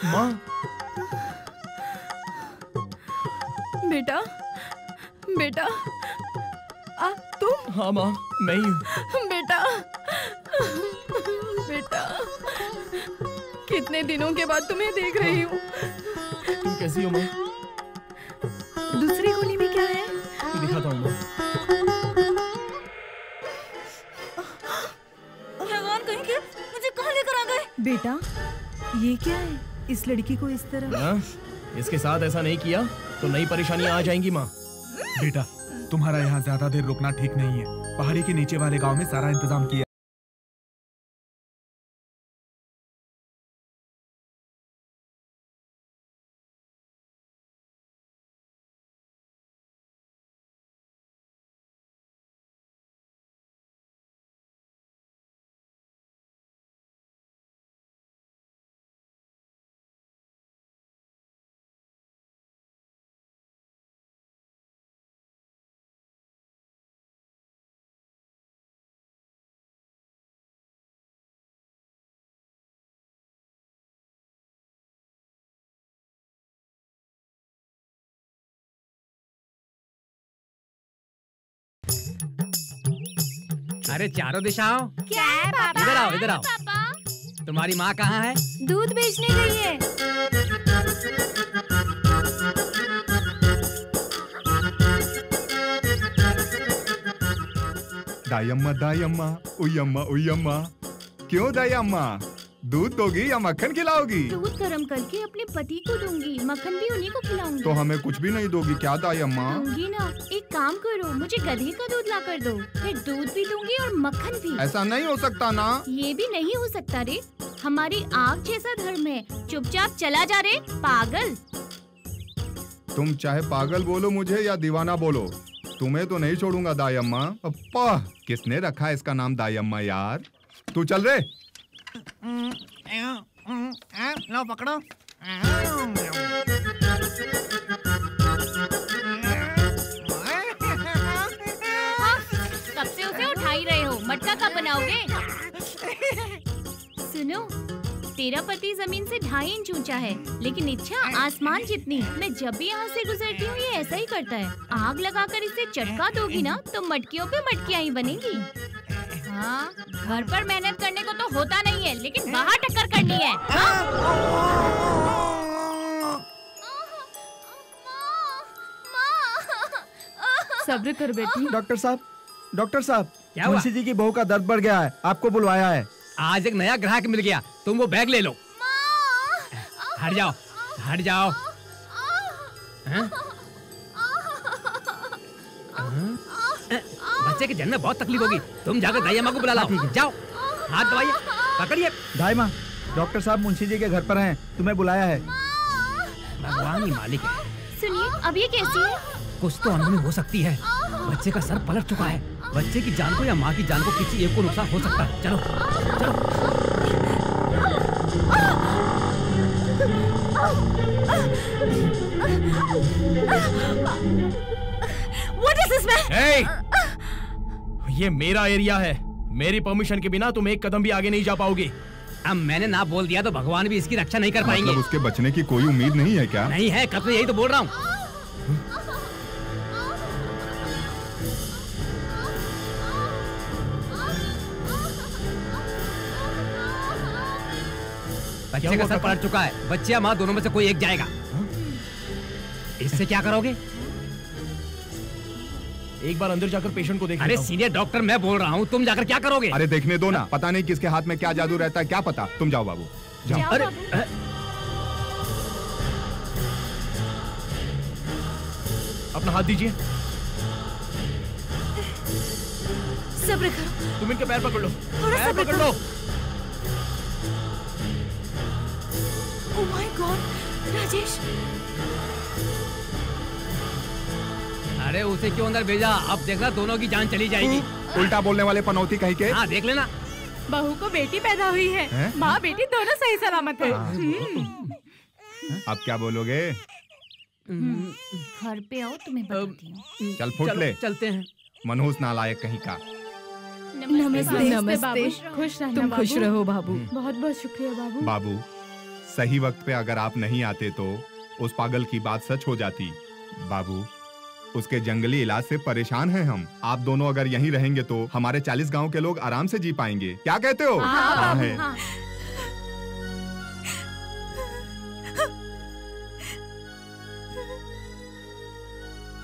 माँ। बेटा, बेटा, तुम? हाँ माँ, मैं ही हूँ। बेटा, बेटा, कितने दिनों के बाद तुम्हें देख रही हूँ। तुम कैसी हो माँ? दूसरी गोली में क्या है? दिखाता हूँ माँ। भगवान कहीं के मुझे कहाँ लेकर आ गए? बेटा, ये क्या है? इस लड़की को इस तरह? हाँ, इसके साथ ऐसा नहीं किया तो नई परेशानियां आ जाएंगी माँ। बेटा, तुम्हारा यहाँ ज्यादा देर रुकना ठीक नहीं है। पहाड़ी के नीचे वाले गांव में सारा इंतजाम किया। अरे चारों दिशाओं, क्या है पापा? इधर आओ, इधर आओ। तुम्हारी माँ कहाँ है? दूध बेचने गई है। दायम्मा दायम्मा, उयम्मा उयम्मा। क्यों दायम्मा, दूध दोगी या मक्खन खिलाओगी? दूध गर्म करके अपने पति को दूंगी, मक्खन भी उन्हीं को खिलाऊंगी। तो हमें कुछ भी नहीं दोगी क्या दायम्मा? दूंगी ना। एक काम करो, मुझे गधे का दूध ला कर दो, फिर दूध भी दूंगी और मक्खन भी। ऐसा नहीं हो सकता ना। ये भी नहीं हो सकता रे, हमारी आग जैसा धर्म है। चुपचाप चला जा रे पागल। तुम चाहे पागल बोलो मुझे या दीवाना बोलो, तुम्हें तो नहीं छोड़ूंगा दायम्मा। अप्पा, किसने रखा है इसका नाम दायम्मा यार? तू चल रे। लो पकड़ो। कब से उसे उठा ही रहे हो, मटका कब बनाओगे? सुनो, तेरा पति जमीन से 2.5 इंच ऊंचा है, लेकिन इच्छा आसमान जितनी। मैं जब भी यहाँ से गुजरती हूँ ये ऐसा ही करता है। आग लगाकर इसे चटका दोगी ना तो मटकियों पे मटकियाँ ही बनेंगी। हाँ, घर पर मेहनत करने को तो होता नहीं है, लेकिन बाहर टक्कर करनी है। सब्र कर बेटी। डॉक्टर साहब, डॉक्टर साहब, क्या हुआ? मुंशी जी की बहू का दर्द बढ़ गया है, आपको बुलवाया है। आज एक नया ग्राहक मिल गया, तुम वो बैग ले लो। हट जाओ, हट जाओ। हाँ? बच्चे के जन्म में बहुत तकलीफ होगी, तुम जाकर दाई माँ को बुला लाओ। जाओ, हाथ दबाइए, पकड़िए। दाई माँ, डॉक्टर साहब मुंशी जी के घर पर हैं, तुम्हें बुलाया है। भगवान ही मालिक है। सुनिए, अब ये कैसी है? कुछ तो अनहोनी हो सकती है। बच्चे का सर पलट चुका है। बच्चे की जान को या माँ की जान को किसी एक को नुकसान हो सकता है। चलो चलो। वो बिजनेसमैन। ये मेरा एरिया है, मेरी परमिशन के बिना तुम एक कदम भी आगे नहीं जा पाओगी। अब मैंने ना बोल दिया तो भगवान भी इसकी रक्षा नहीं कर पाएंगे। मतलब उसके बचने की कोई उम्मीद नहीं है क्या? नहीं है, कब से यही तो बोल रहा हूँ। बच्चे का सर पलट चुका है, बच्चे या माँ दोनों में से कोई एक जाएगा। इससे क्या करोगे? एक बार अंदर जाकर पेशेंट को देख। अरे सीनियर डॉक्टर मैं बोल रहा हूँ, तुम जाकर क्या करोगे? अरे देखने दो ना, पता नहीं किसके हाथ में क्या जादू रहता है, क्या पता। तुम जाओ बाबू, जाओ। अरे अपना हाथ दीजिए। सब्र करो। तुम इनके पैर पकड़ लो, थोड़ा पैर सब्र पकड़ करो। लो। Oh my God, Rajesh. अरे उसे क्यों अंदर भेजा? अब देखना दोनों की जान चली जाएगी। उल्टा बोलने वाले पनौती कहीं के। हाँ देख लेना। बहू को बेटी पैदा हुई है, माँ बेटी दोनों सही सलामत है। अब क्या बोलोगे? घर पे आओ, तुम्हें बताती हूँ। चल फुट ले। चलते हैं। मनहूस नालायक कहीं का। नमस्ते। नमस्ते। खुश रहना तुम खुश रहो बाबू। बहुत बहुत शुक्रिया बाबू। बाबू, सही वक्त पे अगर आप नहीं आते तो उस पागल की बात सच हो जाती। बाबू, उसके जंगली इलाज से परेशान हैं हम। आप दोनों अगर यहीं रहेंगे तो हमारे 40 गांव के लोग आराम से जी पाएंगे। क्या कहते हो? हाँ, है। हाँ।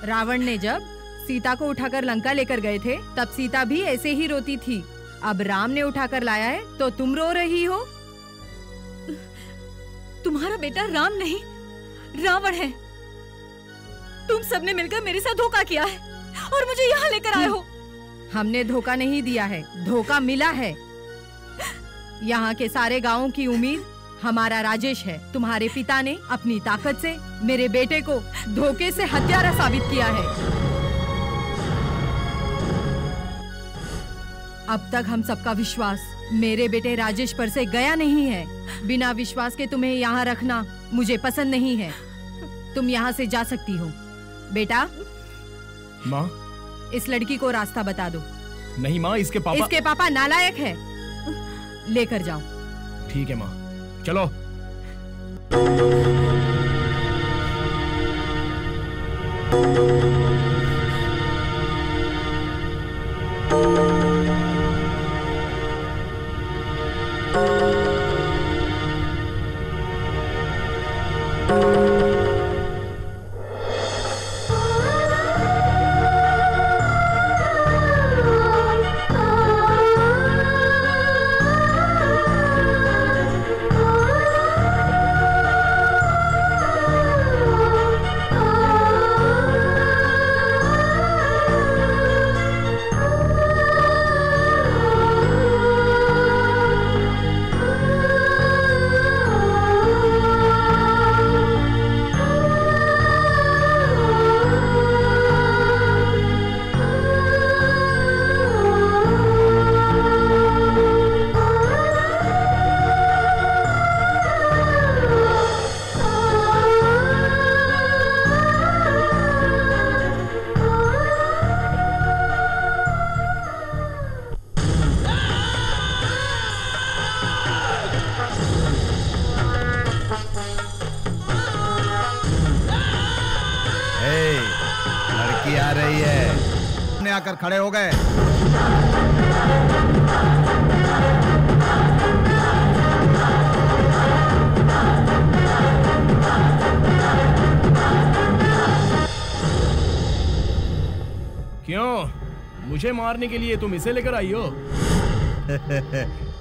रावण ने जब सीता को उठाकर लंका लेकर गए थे, तब सीता भी ऐसे ही रोती थी। अब राम ने उठाकर लाया है तो तुम रो रही हो। तुम्हारा बेटा राम नहीं, रावण है। तुम सबने मिलकर मेरे साथ धोखा किया है और मुझे यहाँ लेकर आए हो। हमने धोखा नहीं दिया है, धोखा मिला है। यहाँ के सारे गांवों की उम्मीद हमारा राजेश है। तुम्हारे पिता ने अपनी ताकत से मेरे बेटे को धोखे से हत्यारा साबित किया है। अब तक हम सबका विश्वास मेरे बेटे राजेश पर से गया नहीं है। बिना विश्वास के तुम्हें यहाँ रखना मुझे पसंद नहीं है। तुम यहाँ से जा सकती हो। बेटा, माँ, इस लड़की को रास्ता बता दो। नहीं माँ, इसके पापा नालायक है। लेकर जाओ। ठीक है माँ, चलो। लड़की आ रही है। ने आकर खड़े हो गए। क्यों? मुझे मारने के लिए तुम इसे लेकर आई हो?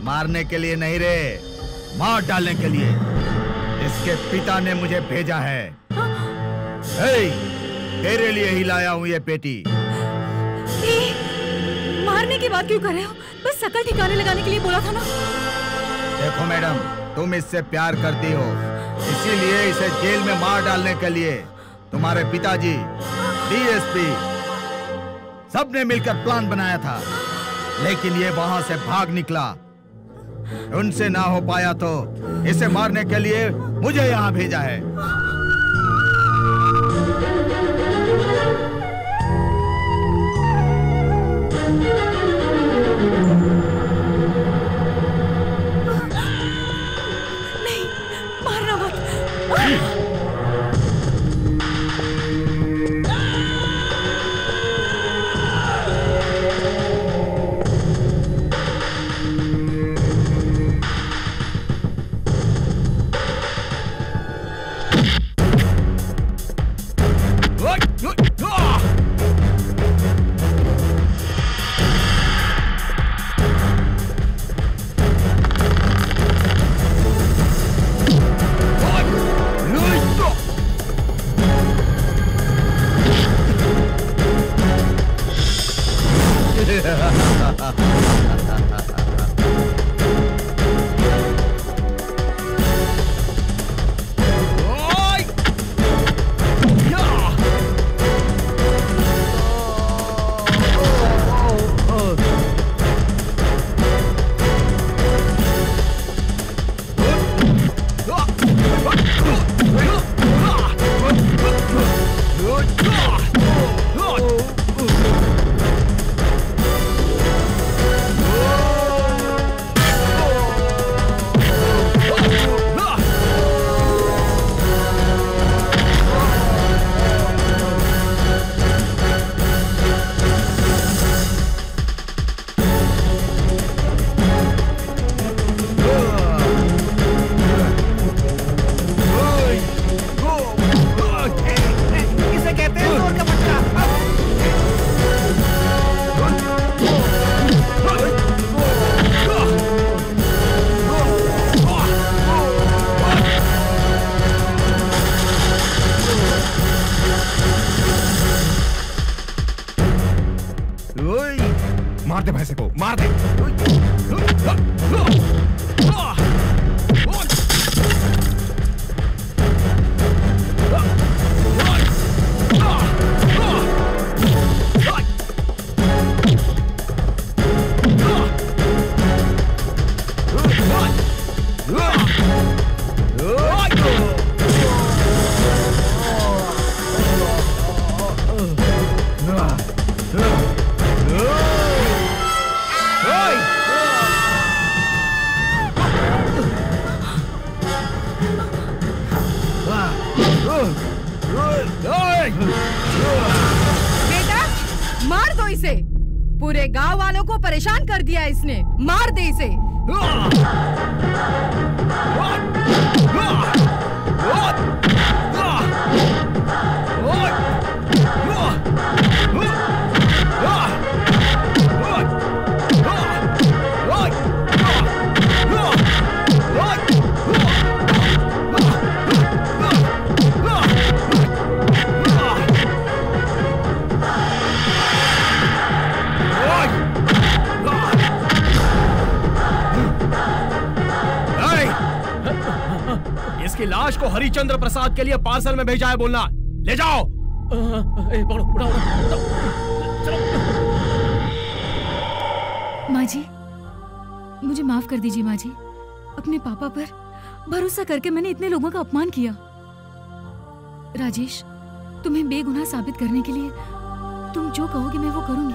मारने के लिए नहीं रे, मार डालने के लिए। इसके पिता ने मुझे भेजा है। तेरे लिए ही लाया हूँ ये पेटी। मारने की बात क्यों कर रहे हो? बस शकल ठिकाने लगाने के लिए बोला था ना। देखो मैडम, तुम इससे प्यार करती हो, इसीलिए इसे जेल में मार डालने के लिए तुम्हारे पिताजी, डीएसपी सबने मिलकर प्लान बनाया था, लेकिन ये वहां से भाग निकला। उनसे ना हो पाया तो इसे मारने के लिए मुझे यहाँ भेजा है। मार दे भैंसे को, मार दे। बेटा मार दो इसे, पूरे गांव वालों को परेशान कर दिया इसने, मार दे इसे। इसकी लाश को हरिचंद्र प्रसाद के लिए पार्सल में भेजा है, बोलना। ले जाओ। माँ जी, मुझे माफ कर दीजिए माँ जी। अपने पापा पर भरोसा करके मैंने इतने लोगों का अपमान किया। राजेश, तुम्हें बेगुनाह साबित करने के लिए तुम जो कहोगे मैं वो करूंगी।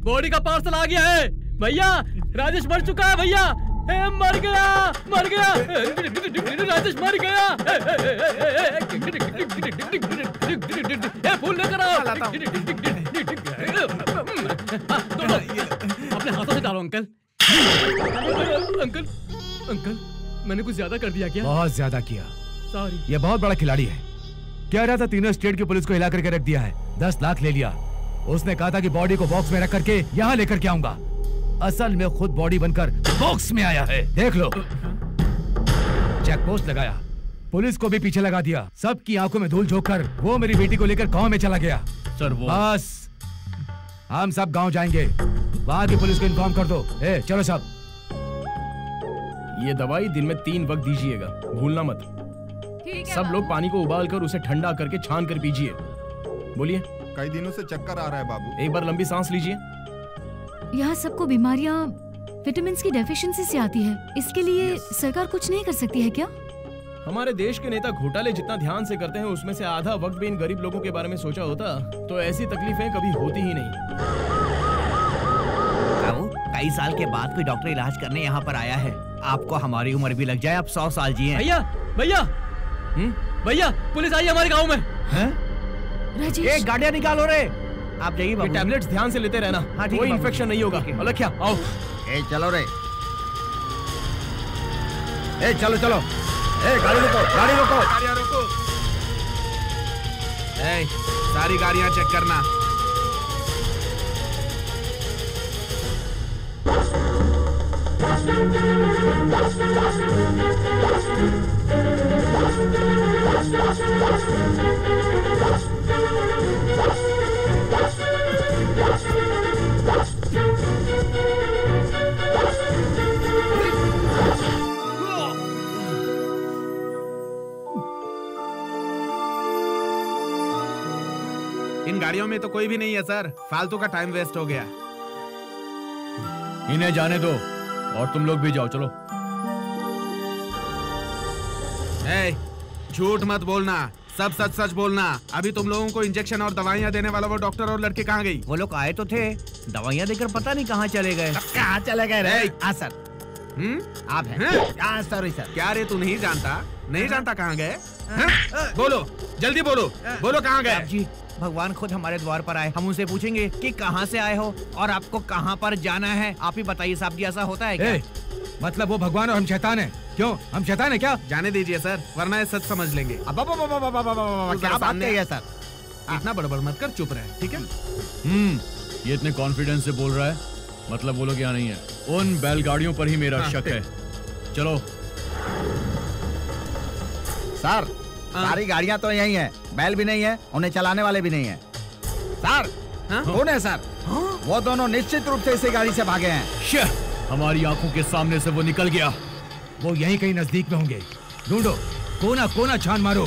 बॉडी का पार्सल आ गया है भैया। राजेश मर चुका है भैया। मर गया, मर गया। राजेश मर गया। फूल लेकर आओ। अपने हाथों से डालो अंकल। अंकल, अंकल, मैंने कुछ ज्यादा कर दिया क्या? बहुत ज्यादा किया। सॉरी। ये बहुत बड़ा खिलाड़ी है। कह रहा था तीनों स्टेट की पुलिस को हिला करके रख दिया है। 10 लाख ले लिया। उसने कहा था कि बॉडी को बॉक्स में रख करके यहाँ लेकर के आऊंगा। असल में खुद बॉडी बनकर बॉक्स में आया है। देख लो, चेक पोस्ट लगाया, पुलिस को भी पीछे लगा दिया। सबकी आंखों में धूल झोंक कर वो मेरी बेटी को लेकर गांव में चला गया। सर वो बस हम सब गांव जाएंगे, वहां की पुलिस को इन्फॉर्म कर दो। चलो सब। ये दवाई दिन में 3 वक्त दीजिएगा, भूलना मत। सब लोग पानी को उबाल कर उसे ठंडा करके छान कर पीजिए। बोलिए। कई दिनों से चक्कर आ रहा है बाबू। एक बार लंबी सांस लीजिए। यहाँ सबको बीमारियाँ विटामिन की डेफिशिएंसी से आती है, इसके लिए सरकार कुछ नहीं कर सकती है क्या? हमारे देश के नेता घोटाले जितना ध्यान से करते हैं, उसमें से आधा वक्त भी इन गरीब लोगों के बारे में सोचा होता तो ऐसी तकलीफें कभी होती ही नहीं। कई साल के बाद कोई डॉक्टर इलाज करने यहाँ पर आया है। आपको हमारी उम्र भी लग जाए, आप 100 साल जिए। भैया, भैया, भैया, पुलिस आई हमारे गाँव में। एक गाड़ियाँ निकालो रे। आप जाइए बाबू। टैबलेट्स ध्यान से लेते रहना। हाँ, कोई इन्फेक्शन नहीं होगा। अलख्या आओ। चलो रे। चलो चलो। गाड़ी रोको, गाड़ी रोको। गाड़ियाँ रोको। सारी गाड़ियाँ चेक करना। इन गाड़ियों में तो कोई भी नहीं है सर, फालतू का टाइम वेस्ट हो गया। इन्हें जाने दो और तुम लोग भी जाओ, चलो। ए, झूठ मत बोलना, सब सच सच बोलना। अभी तुम लोगों को इंजेक्शन और दवाइयाँ देने वाला वो डॉक्टर और लड़की कहाँ गई? वो लोग आए तो थे, दवाइयाँ देकर पता नहीं कहाँ चले गए। कहाँ चले गए रे? हाँ सर। आप हैं? Sorry sir. क्या रे, तू नहीं जानता? नहीं जानता कहाँ गए? बोलो, जल्दी बोलो, बोलो कहाँ गए? जी, भगवान खुद हमारे द्वार पर आए, हम उनसे पूछेंगे कि कहाँ से आए हो और आपको कहाँ पर जाना है। आप ही बताइए साहब जी, ऐसा होता है क्या? मतलब वो भगवान और हम शैतान हैं? क्यों, हम शैतान हैं क्या? जाने दीजिए सर, वरना ये सच समझ लेंगे। क्या बात है ये सर? इतना बड़बड़ मत कर, चुप रहे, ठीक है? ये इतने कॉन्फिडेंस से बोल रहा है, मतलब वो लोग यहाँ नहीं है। उन बैलगाड़ियों पर ही मेरा शक है। चलो सर, सारी गाड़ियाँ तो यही है, बैल भी नहीं है, उन्हें चलाने वाले भी नहीं है। सर, कौन है सर? वो दोनों निश्चित रूप से इसी गाड़ी से भागे हैं। हमारी आंखों के सामने से वो निकल गया। वो यहीं कहीं नजदीक में होंगे, ढूंढो, कोना कोना छान मारो।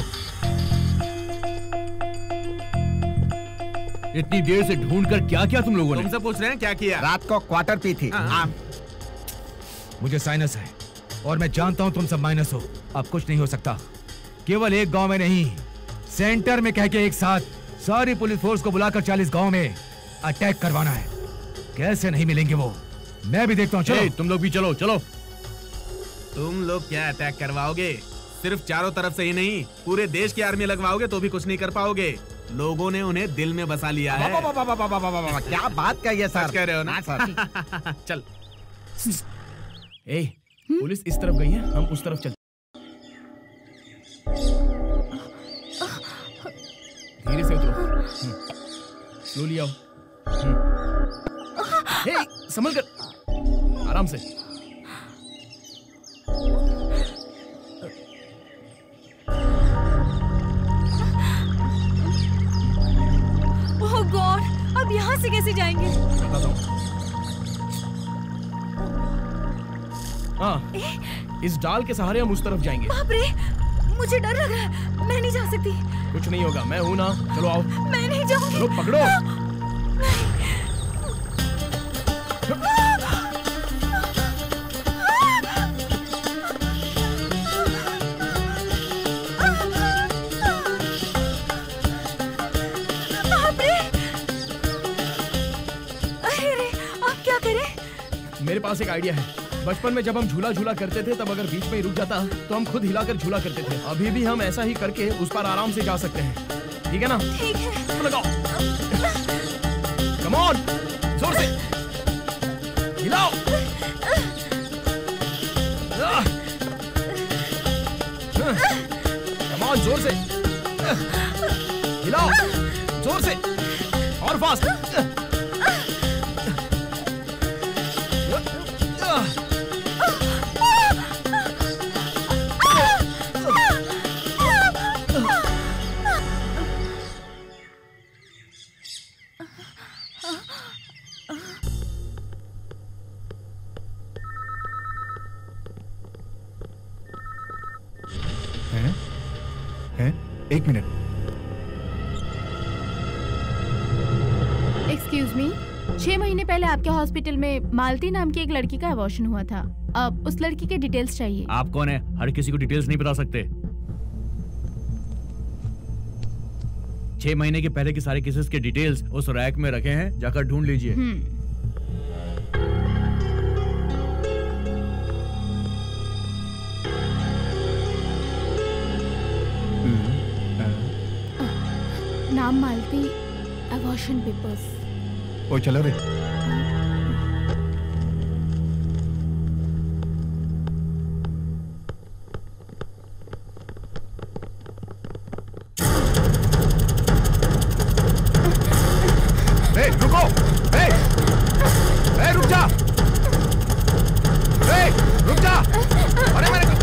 इतनी देर से ढूंढकर क्या किया तुम लोगों ने? तुमसे पूछ रहे हैं क्या किया? रात को क्वार्टर पी थी। मुझे साइनस है और मैं जानता हूँ तुम सब माइनस हो। अब कुछ नहीं हो सकता। केवल एक गांव में नहीं, सेंटर में कह के एक साथ सारी पुलिस फोर्स को बुलाकर 40 गांव में अटैक करवाना है। कैसे नहीं मिलेंगे वो, मैं भी देखता हूँ। चलो तुम लोग भी चलो। चलो तुम लोग क्या अटैक करवाओगे? सिर्फ चारों तरफ से ही नहीं, पूरे देश की आर्मी लगवाओगे तो भी कुछ नहीं कर पाओगे। लोगों ने उन्हें दिल में बसा लिया है। क्या बात कही है सर? कह रहे हो ना सर? चल। ए, पुलिस इस तरफ गई है, हम उस तरफ चलते। धीरे से उतरो, स्लोली आओ। संभल कर, आराम से। ओह गॉड, अब यहाँ से कैसे जाएंगे? बताता हूँ। हाँ, इस डाल के सहारे हम उस तरफ जाएंगे। बाप रे, मुझे डर लग रहा है, मैं नहीं जा सकती। कुछ नहीं होगा, मैं हूँ ना, चलो आओ। मैं नहीं जाऊंगी। चलो पकड़ो। अरे आप क्या करें? मेरे पास एक आइडिया है। बचपन में जब हम झूला झूला करते थे, तब अगर बीच में ही रुक जाता तो हम खुद हिलाकर झूला करते थे। अभी भी हम ऐसा ही करके उस पर आराम से जा सकते हैं, ठीक है ना? ठीक है। लगाओ, कम ऑन, जोर से हिलाओ। कम ऑन, जोर से हिलाओ, जोर से और फास्ट। एक मिनट। एक्सक्यूज मी, 6 महीने पहले आपके हॉस्पिटल में मालती नाम की एक लड़की का अबॉर्शन हुआ था। अब उस लड़की के डिटेल्स चाहिए। आप कौन है? हर किसी को डिटेल्स नहीं बता सकते। 6 महीने के पहले के सारे केसेस के डिटेल्स उस रैक में रखे हैं, जाकर ढूंढ लीजिए। नाम मालती, अबॉर्शन पेपर्स। ओ चलो रे। रुको, रुक जा, रुक जा। अरे मैंने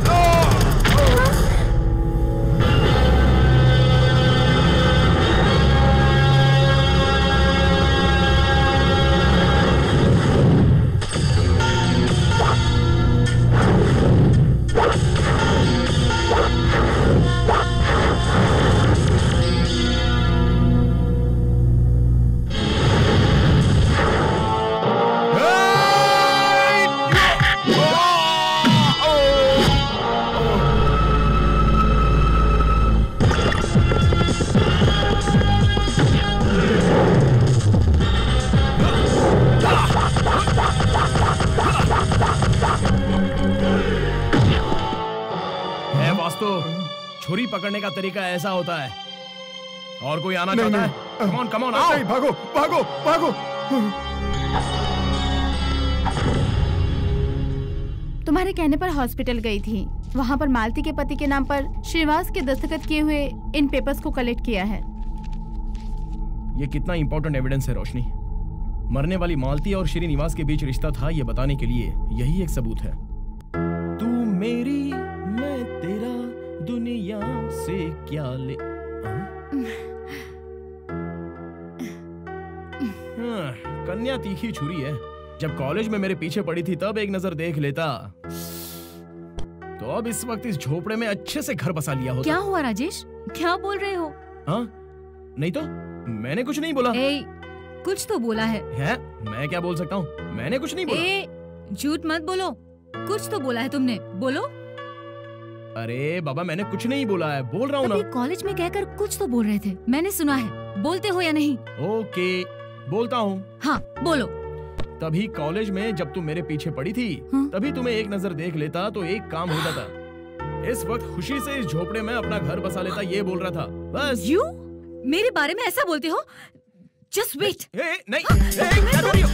Oh! पास तो छुरी पकड़ने का तरीका ऐसा होता है। और कोई आना चाहता है? कम ऑन आओ। भागो भागो भागो। तुम्हारे कहने पर हॉस्पिटल गई थी। वहाँ पर मालती के पति के नाम पर श्रीनिवास के दस्तखत किए हुए इन पेपर्स को कलेक्ट किया है। ये कितना इंपॉर्टेंट एविडेंस है रोशनी। मरने वाली मालती और श्रीनिवास के बीच रिश्ता था, ये बताने के लिए यही एक सबूत है। तू मेरी मैं तेरा, दुनिया से क्या ले। कन्या तीखी छुरी है। जब कॉलेज में मेरे पीछे पड़ी थी तब एक नजर देख लेता तो अब इस वक्त इस झोपड़े में अच्छे से घर बसा लिया होता। क्या हुआ राजेश, क्या बोल रहे हो? हाँ नहीं तो मैंने कुछ नहीं बोला। कुछ तो बोला है। मैं क्या बोल सकता हूँ? मैंने कुछ नहीं बोला। झूठ मत बोलो, कुछ तो बोला है तुमने, बोलो। अरे बाबा मैंने कुछ नहीं बोला है, बोल रहा हूँ ना। कॉलेज में कहकर कुछ तो बोल रहे थे, मैंने सुना है। बोलते हो या नहीं? ओके बोलता हूँ। हाँ बोलो। तभी कॉलेज में जब तुम मेरे पीछे पड़ी थी तभी तुम्हें एक नजर देख लेता तो एक काम हो जाता। इस वक्त खुशी से इस झोपड़े में अपना घर बसा लेता, ये बोल रहा था बस। यू मेरे बारे में ऐसा बोलते हो? Just wait. नहीं क्या कर रही हो?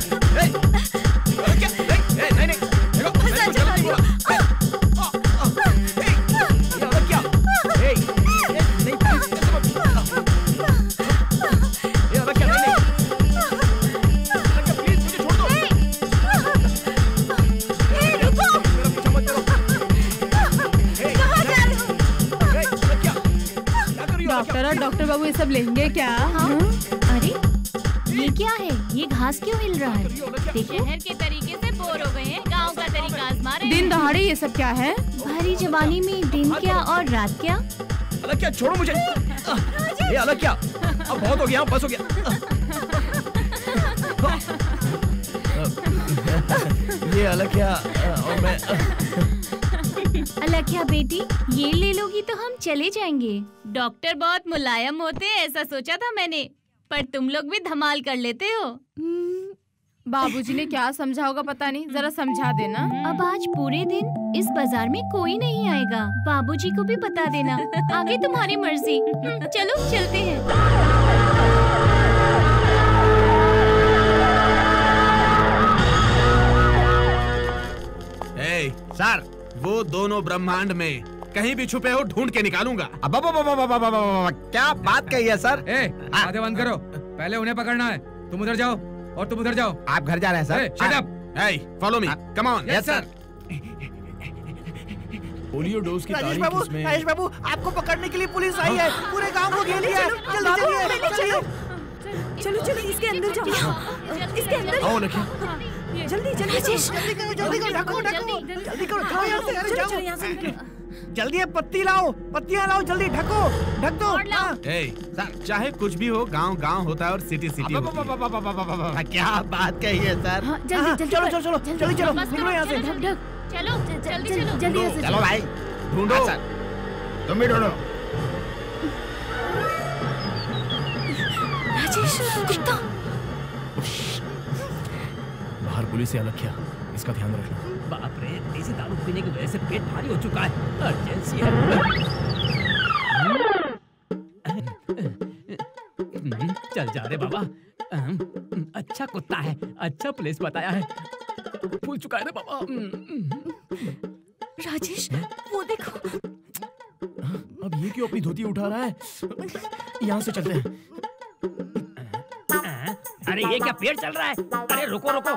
डॉक्टर और डॉक्टर बाबू ये सब लेंगे क्या? अरे ये क्या है? ये घास क्यों हिल रहा है? देखो शहर के तरीके से बोर हो गए हैं, गांव का तरीका आजमा रहे हैं। दिन दहाड़े ये सब क्या है? भारी जवानी में दिन क्या और रात क्या? अलग क्या, छोड़ो मुझे। ये अलग क्या, अब बहुत हो गया, बस हो गया। ये अलग क्या और मैं अलग क्या बेटी, ये ले लोगी तो हम चले जाएंगे। डॉक्टर बहुत मुलायम होते हैं ऐसा सोचा था मैंने, पर तुम लोग भी धमाल कर लेते हो। बाबूजी ने क्या समझा होगा पता नहीं, जरा समझा देना। अब आज पूरे दिन इस बाजार में कोई नहीं आएगा, बाबूजी को भी बता देना। आगे तुम्हारी मर्जी। चलो चलते हैं। सर वो दोनों ब्रह्मांड में कहीं भी छुपे हो ढूंढ के निकालूंगा। क्या बात कही है सर? बातें बंद करो, पहले उन्हें पकड़ना है। तुम उधर जाओ और तुम उधर जाओ। आप घर जा रहे हैं sir? Shut up. Follow me, come on. Yes sir. Polio dose की तारीख किसमें? राजेश बाबू आपको पकड़ने के लिए पुलिस आई है, पूरे गांव को घेर लिया है। जल्दी चलिए। चलो चलो इसके अंदर जाओ, इसके अंदर आओ लखी। जल्दी जल्दी जल्दी करो, जल्दी करो, जाओ यहाँ से, अरे जाओ यहाँ से। जल्दी पत्ती लाओ, पत्तियाँ लाओ, जल्दी ढको, ढक दो। सर चाहे कुछ भी हो, गांव गांव होता है और सिटी सिटी होती है। क्या बात कही है सर? चलो निकलो यहाँ से। चलो जल्दी चलो भाई ढूंढो। तुम भी ढूंढो। राजेश कुत्ता। बाहर पुलिस से अलग क्या, इसका ध्यान रखना। बाप रे, देसी दारू पीने की वजह से पेट भारी हो चुका है, अर्जेंसी है। चल जा रे बाबा, अच्छा कुत्ता है, अच्छा प्लेस बताया है, भूल चुका है रे बाबा। राजेश वो देखो। अब ये क्यों अपनी धोती उठा रहा है? यहाँ से चलते हैं। अरे ये क्या पेड़ चल रहा है? अरे रुको रुको।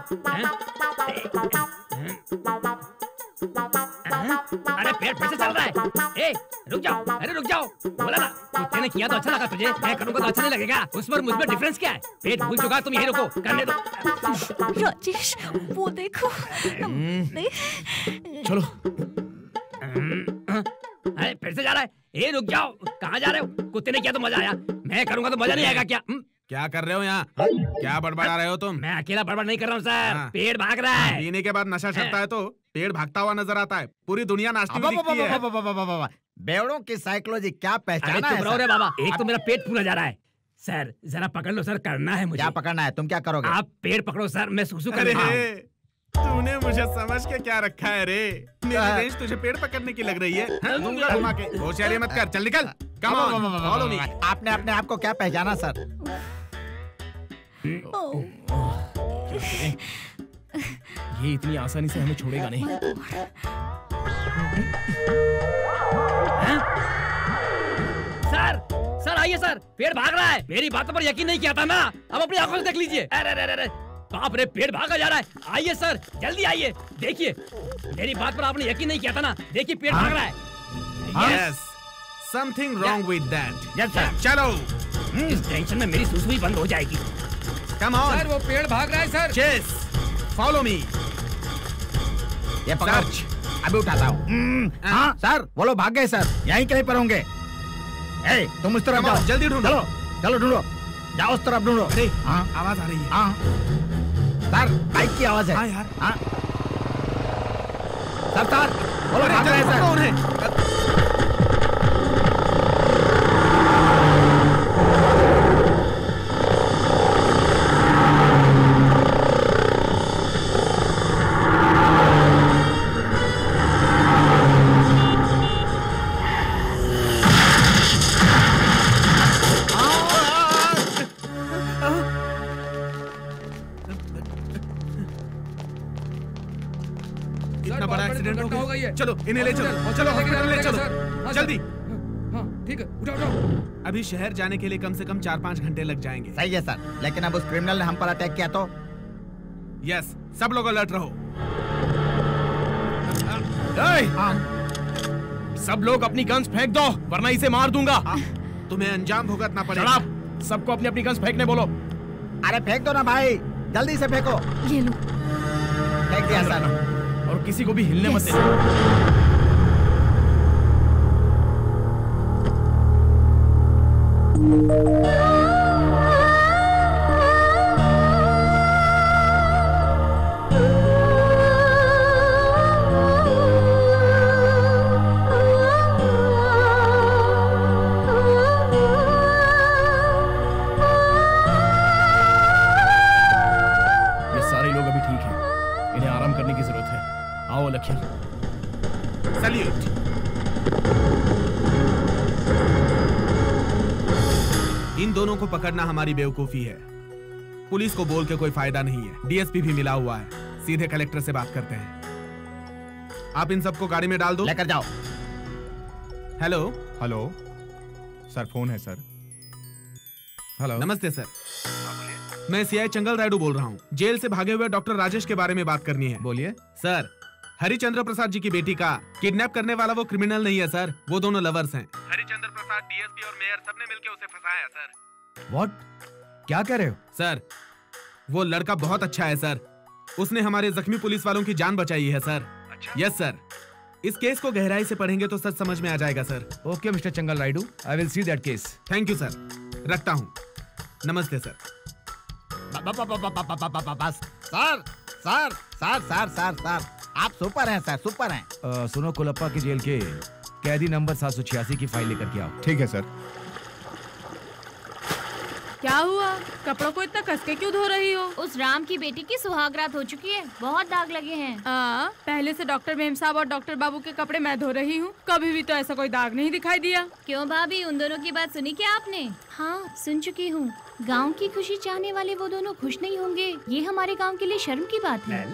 अरे पेड़ फिर से चल रहा है। ए रुक जाओ, अरे रुक जाओ। बोला ना कुत्ते ने किया तो अच्छा लगा तुझे, मैं करूँगा तो अच्छा नहीं लगेगा। उस पर मुझ में डिफरेंस क्या है? पेट भूल चुका, तुम यही रुको, करने दो। राजेश वो देखो। चलो। अरे फिर से जा रहा है। ए रुक जाओ, कहाँ जा रहे हो? कुत्ते ने किया तो मजा आया, मैं करूँगा तो मजा नहीं आएगा क्या? क्या कर रहे हो यहाँ? क्या बड़बड़ा रहे हो तुम? मैं अकेला बड़बड़ नहीं कर रहा हूँ सर, पेड़ भाग रहा है। पीने के बाद नशा चढ़ता है तो पेड़ भागता हुआ नजर आता है, पूरी दुनिया नाचती हुई दिखती है। बेवड़ों की साइकोलॉजी क्या पहचाना है? अरे बाबा, एक तो मेरा पेट पूरा जा रहा है। सर जरा पकड़ लो सर, करना है मुझे। क्या पकड़ना है? तुम क्या करोगे? आप पेड़ पकड़ो सर, मैं सुसु कर रहा हूँ। तूने मुझे समझ के क्या रखा है रे? मेरी रेंज तुझे पेड़ पकड़ने की लग रही है? दूंगा घुमा के। होशियारी मत कर, चल निकल। Come on, follow me. आपने अपने आप को क्या पहचाना सर? ये इतनी आसानी से हमें छोड़ेगा नहीं। सर आइए सर, पेड़ भाग रहा है। मेरी बातों पर यकीन नहीं किया था ना, अब अपनी आंखों से देख लीजिए। अरे बाप रे, पेड़ भागा जा रहा है। आइए सर, जल्दी आइए, देखिए। मेरी बात पर आपने यकीन नहीं किया था ना, देखिए पेड़ भाग रहा है। Yes, something wrong with that. Yes sir. चलो। इस टेंशन में मेरी सुसुई बंद हो जाएगी। Come on. सर वो पेड़ भाग रहा है सर। Chase, follow me. ये पकड़, अभी उठाता हूँ। हाँ सर, वो लोग भाग गए सर, यहीं कहीं पर होंगे। ए, तुम उस तरफ जाओ, जल्दी ढूंढो। चलो ढूंढो, जाओ उस तरफ ढूंढो। हाँ, आवाज आ रही है। हाँ सर, बाइक की आवाज है। हाँ यार। हाँ सर, वो लोग भाग रहे हैं सर। इतना बड़ा एक्सीडेंट हो गया। चलो इन्हें ले चलो, चलो हॉस्पिटल ले चलो, जल्दी। हाँ ठीक है, उठाओ। अभी शहर जाने के लिए कम से कम 4-5 घंटे लग जाएंगे। सही है सर, लेकिन अब उस क्रिमिनल ने हम पर अटैक किया तो? यस, सब लोग अलर्ट रहो। सब लोग अपनी गन्स फेंक दो, वरना इसे मार दूंगा। तुम्हें अंजाम भुगतना पड़ेगा। सबको अपनी अपनी गन्स फेंकने बोलो। अरे फेंक दो ना भाई, जल्दी से फेंको। ये लो। फेंक दिया सर। और किसी को भी हिलने मत देना। सैल्यूट। इन दोनों को पकड़ना हमारी बेवकूफी है। पुलिस को बोल के कोई फायदा नहीं है। डीएसपी भी मिला हुआ है, सीधे कलेक्टर से बात करते हैं। आप इन सबको गाड़ी में डाल दो, लेकर जाओ। हेलो हेलो सर, फोन है सर। हेलो, नमस्ते सर। मैं सीआई चंगल रायडू बोल रहा हूँ। जेल से भागे हुए डॉक्टर राजेश के बारे में बात करनी है। बोलिए सर। हरिचंद्र प्रसाद जी की बेटी का किडनैप करने वाला वो क्रिमिनल नहीं है सर, वो दोनों लवर्स हैं। हरिचंद्र प्रसाद, डीएसपी और मेयर सबने मिलकर उसे फंसाया सर। व्हाट? क्या कह रहे हो सर? वो लड़का बहुत अच्छा है सर, उसने हमारे जख्मी पुलिस वालों की जान बचाई है सर। अच्छा? Yes sir. इस केस को गहराई से पढ़ेंगे तो सच समझ में आ जाएगा sir. Okay mister Changal Rayudu, I will see that case. Thank you sir, रखता हूँ। नमस्ते sir. Sir sir sir sir sir sir, आप सुपर हैं सर, सुपर हैं। सुनो, कोलप्पा की जेल के कैदी नंबर 786 की फाइल लेकर के आओ। ठीक है सर। क्या हुआ? कपड़ों को इतना कसके क्यों धो रही हो? उस राम की बेटी की सुहागरात हो चुकी है, बहुत दाग लगे हैं। पहले से डॉक्टर मेम साहब और डॉक्टर बाबू के कपड़े मैं धो रही हूँ, कभी भी तो ऐसा कोई दाग नहीं दिखाई दिया। क्यों भाभी, उन दोनों की बात सुनी क्या आपने? हाँ सुन चुकी हूँ। गांव की खुशी चाहने वाले वो दोनों खुश नहीं होंगे, ये हमारे गांव के लिए शर्म की बात है।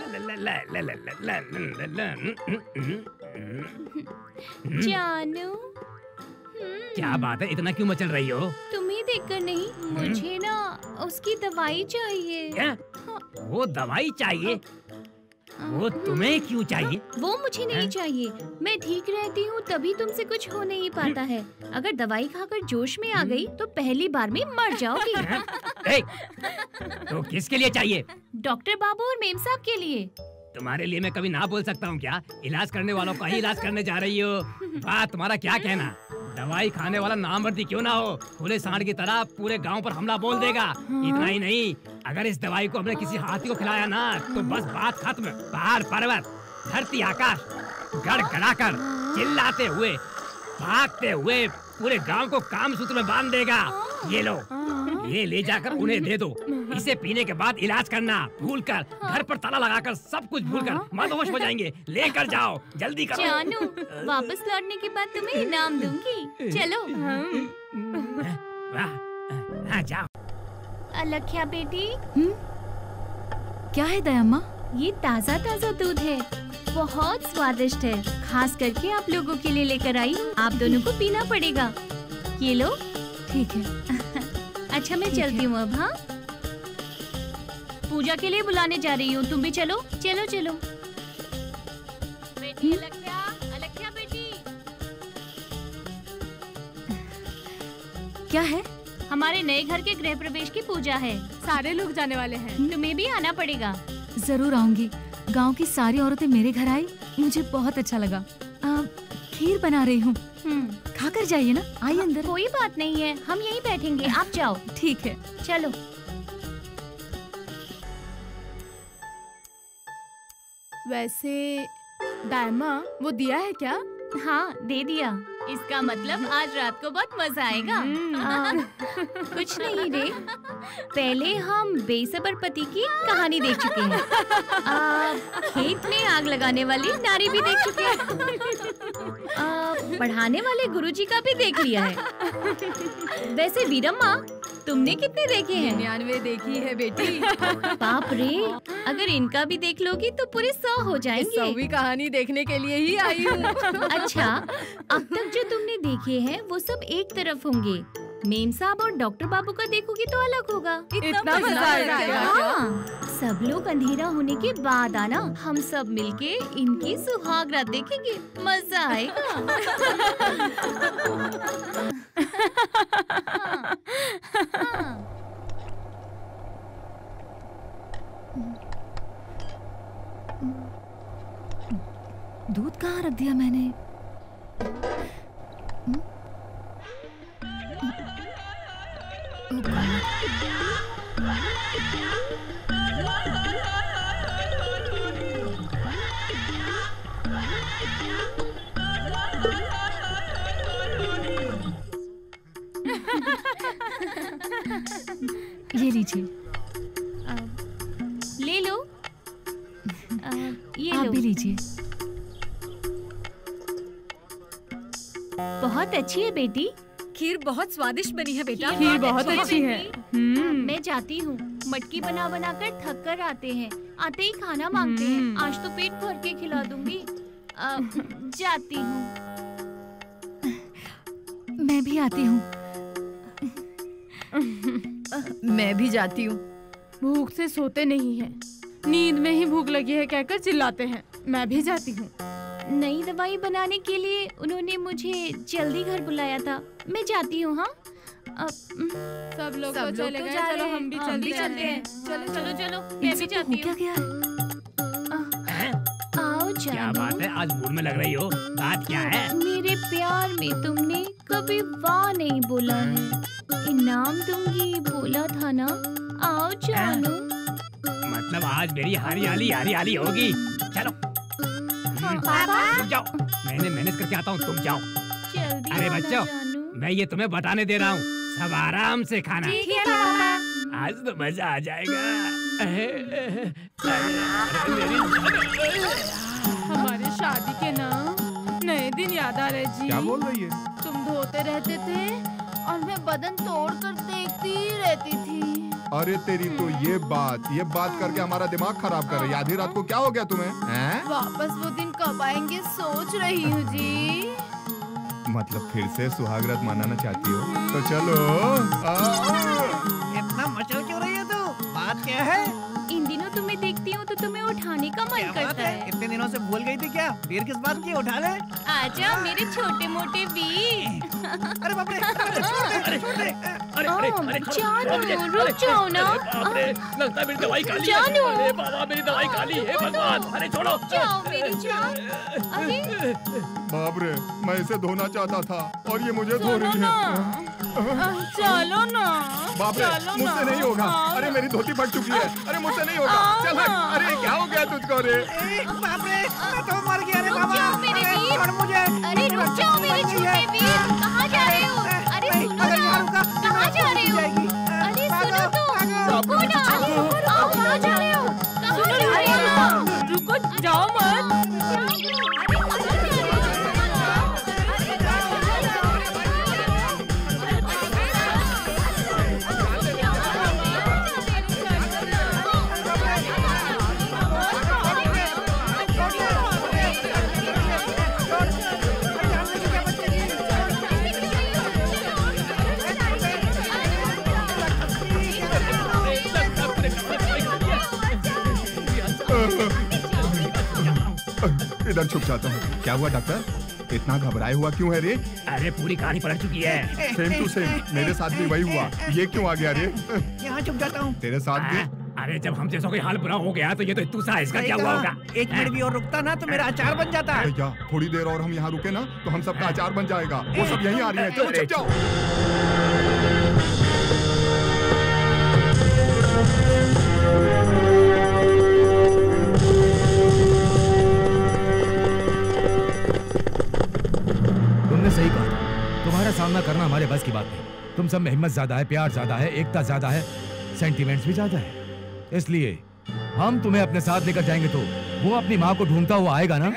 जानू, क्या बात है, इतना क्यों मचल रही हो? तुम्हें देखकर नहीं, मुझे ना उसकी दवाई चाहिए। क्या? वो दवाई चाहिए? वो तुम्हें क्यों चाहिए? वो मुझे नहीं चाहिए, मैं ठीक रहती हूँ तभी तुमसे कुछ हो नहीं पाता है। अगर दवाई खाकर जोश में आ गई तो पहली बार में मर जाओगी। तो किसके लिए चाहिए? डॉक्टर बाबू और मेम साहब के लिए। तुम्हारे लिए मैं कभी ना बोल सकता हूँ क्या? इलाज करने वालों का ही इलाज करने जा रही हो। बात तुम्हारा क्या कहना? दवाई खाने वाला नामर्दी क्यों ना हो, खुले सांड की तरह पूरे गांव पर हमला बोल देगा। इतना ही नहीं, अगर इस दवाई को हमने किसी हाथी को खिलाया ना तो बस बात खत्म। पहाड़ पर्वत, धरती आकाश गड़गड़ाकर चिल्लाते हुए भागते हुए पूरे गांव को काम सूत्र में बांध देगा। ये लो ये ले जाकर उन्हें दे दो। इसे पीने के बाद इलाज करना भूलकर, घर पर ताला लगाकर सब कुछ भूलकर मदहोश हो जाएंगे। लेकर जाओ, जल्दी करो। जानू, वापस लौटने के बाद तुम्हें इनाम दूंगी। चलो। हाँ जाओ। अलख्या बेटी। क्या है दयाम्मा? ये ताज़ा ताज़ा दूध है, बहुत स्वादिष्ट है। खास करके आप लोगों के लिए लेकर आई हूँ। आप दोनों को पीना पड़ेगा। ये लो। ठीक है। अच्छा मैं चलती हूँ अब। हाँ, पूजा के लिए बुलाने जा रही हूँ, तुम भी चलो। चलो चलो बेटी। अलख्या, अलख्या बेटी। क्या है? हमारे नए घर के गृह प्रवेश की पूजा है। सारे लोग जाने वाले हैं, तुम्हें भी आना पड़ेगा। जरूर आऊंगी। गांव की सारी औरतें मेरे घर आई, मुझे बहुत अच्छा लगा। खीर बना रही हूँ, खाकर जाइए ना। आइए अंदर। कोई बात नहीं है, हम यहीं बैठेंगे, आप जाओ। ठीक है, चलो। वैसे दायमा, वो दिया है क्या? हाँ, दे दिया। इसका मतलब आज रात को बहुत मजा आएगा। कुछ नहीं रे, पहले हम बेसबर पति की कहानी देख चुके हैं। खेत में आग लगाने वाली नारी भी देख चुके हैं। पढ़ाने वाले गुरुजी का भी देख लिया है। वैसे वीरम्मा, तुमने कितने देखे हैं? 99 देखी है बेटी। बाप रे, अगर इनका भी देख लोगी तो पूरे 100 हो जाएंगे। 100वीं कहानी देखने के लिए ही आई हूँ। अच्छा, अब तक जो तुमने देखे हैं वो सब एक तरफ होंगे। मेम साहब और डॉक्टर बाबू का देखोगी तो अलग होगा। इतना मजा आएगा क्या? हाँ, सब लोग अंधेरा होने के बाद आना, हम सब मिलके इनकी सुहाग रात देखेंगे, मजा आएगा। दूध कहाँ रख दिया मैंने? ये लीजिए। ले लो। ये आप लो। भी लीजिए। बहुत अच्छी है बेटी। खीर बहुत स्वादिष्ट बनी है बेटा। खीर बहुत अच्छी है। मैं जाती हूँ, मटकी बना बना कर थक कर आते हैं, आते ही खाना मांगते हैं। आज तो पेट भर के खिला दूंगी। जाती हूँ। मैं भी आती हूँ। मैं भी जाती हूँ। भूख से सोते नहीं हैं, नींद में ही भूख लगी है कहकर चिल्लाते हैं। मैं भी जाती हूँ। नई दवाई बनाने के लिए उन्होंने मुझे जल्दी घर बुलाया था। मैं जाती हूँ। हाँ, सब लोग तो जा चले गए, रहे चलो हैं। हम भी चलते हैं। चलो चलो चलो, मैं भी जाती हूँ। क्या आओ क्या जानू। बात है, आज मूड में लग रही हो? बात क्या है? मेरे प्यार में तुमने कभी वाह नहीं बोला है। इनाम दूंगी बोला था ना, आओ जानू। मतलब आज मेरी हरियाली हरियाली होगी। चलो तुम जाओ, मैंने मैनेज करके आता हूँ, तुम जाओ। जल्दी अरे आना बच्चों, जानू। मैं ये तुम्हें बताने दे रहा हूँ, सब आराम से खाना। ठीक है पापा। आज तो मजा आ जाएगा। हमारी शादी के ना नए दिन याद आ रहे जी। क्या बोल रही है? तुम धोते रहते थे और मैं बदन तोड़ कर देखती रहती थी। अरे तेरी तो ये बात करके हमारा दिमाग खराब कर रही है। आधी रात को क्या हो गया तुम्हें? हैं? वापस वो दिन कब आएंगे सोच रही हूँ जी। मतलब फिर से सुहागरात मनाना चाहती हो? तो चलो। इतना मचल क्यों रही है तू? बात क्या है? इन दिनों तुम्हें देखती हूँ तो तुम्हें उठाने का मन करता है। इतने दिनों से भूल गई थी क्या? वीर किस बात की? उठा ले। आजा मेरे छोटे मोटे वीर। अरे बाप रे, छोड़ दे। जानू रुक जाओ ना। लगता है मेरी दवाई खा ली। जानू। अरे बाबा, मेरी दवाई खा ली है भगवान। अरे छोड़ो। जाओ मेरी जान। अरे बाप रे, मैं इसे धोना चाहता था और ये मुझे धो रही है। चलो ना। बाप रे, मुझसे नहीं होगा। अरे मेरी धोती फट चुकी है। अरे मुझसे नहीं होगा। चल हट। अरे क्या हो गया तुझको रे? बाप रे, मैं तो मर गया रे बाबा। जाओ मेरे वीर। छोड़ मुझे। अरे रुक जाओ मेरे छोटे वीर। कहाँ जा रहे हो? अरे सुनो ना, कहाँ जा रहे हो? इधर छुप जाता हूँ। क्या हुआ डॉक्टर, इतना घबराए हुआ क्यों है रे? अरे पूरी कहानी पलट चुकी है। सेम टू सेम मेरे साथ भी वही हुआ। ये क्यों आ गया रे? यहाँ छुप जाता हूँ। तेरे साथ भी? अरे जब हम जैसा कोई हाल बुरा हो गया तो ये तो तू सा इसका क्या हुआ होगा? 1 मिनट भी और रुकता ना तो मेरा अचार बन जाता। भैया थोड़ी देर और हम यहाँ रुके ना तो हम सबका अचार बन जाएगा। वो सब यहीं आ रही है, चलो छुप जाओ। तुमने सही कहा, तुम्हारा सामना करना हमारे बस की बात नहीं। तुम सब में हिम्मत ज्यादा है, प्यार ज्यादा है, एकता ज्यादा है, सेंटिमेंट्स भी ज्यादा है। इसलिए हम तुम्हें अपने साथ लेकर जाएंगे तो वो अपनी माँ को ढूंढता हुआ आएगा ना।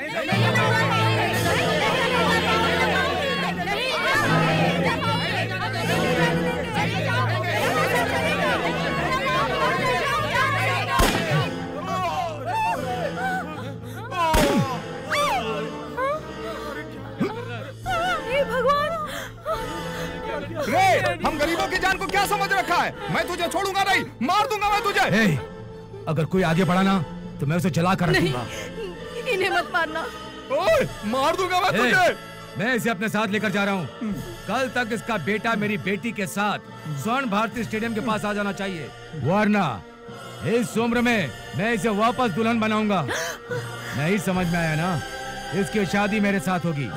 रे, हम गरीबों की जान को क्या समझ रखा है? मैं तुझे छोड़ूंगा नहीं, मार दूंगा मैं तुझे। हे, अगर कोई आगे बढ़ा ना तो मैं उसे जला कर रखूंगा। इन्हें मत मारना। ओए, मार दूंगा मैं तुझे। मैं इसे अपने साथ लेकर जा रहा हूँ। कल तक इसका बेटा मेरी बेटी के साथ स्वर्ण भारती स्टेडियम के पास आ जाना चाहिए, वरना इस उम्र में मैं इसे वापस दुल्हन बनाऊंगा। नहीं समझ में आया ना? इसकी शादी मेरे साथ होगी,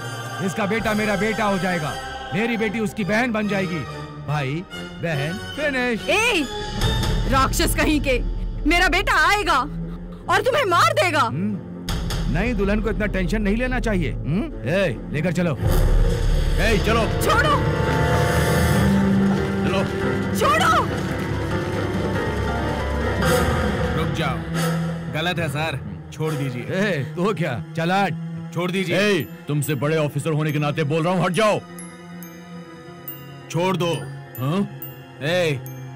इसका बेटा मेरा बेटा हो जाएगा, मेरी बेटी उसकी बहन बन जाएगी। भाई बहन फिनिश। ए, राक्षस कहीं के, मेरा बेटा आएगा और तुम्हें मार देगा। नहीं, दुल्हन को इतना टेंशन नहीं लेना चाहिए। लेकर चलो। चलो छोड़ो, चलो छोड़ो। रुक जाओ, गलत है सर, छोड़ दीजिए। तो क्या, चला छोड़ दीजिए। तुमसे बड़े ऑफिसर होने के नाते बोल रहा हूँ, हट जाओ। छोड़ दो।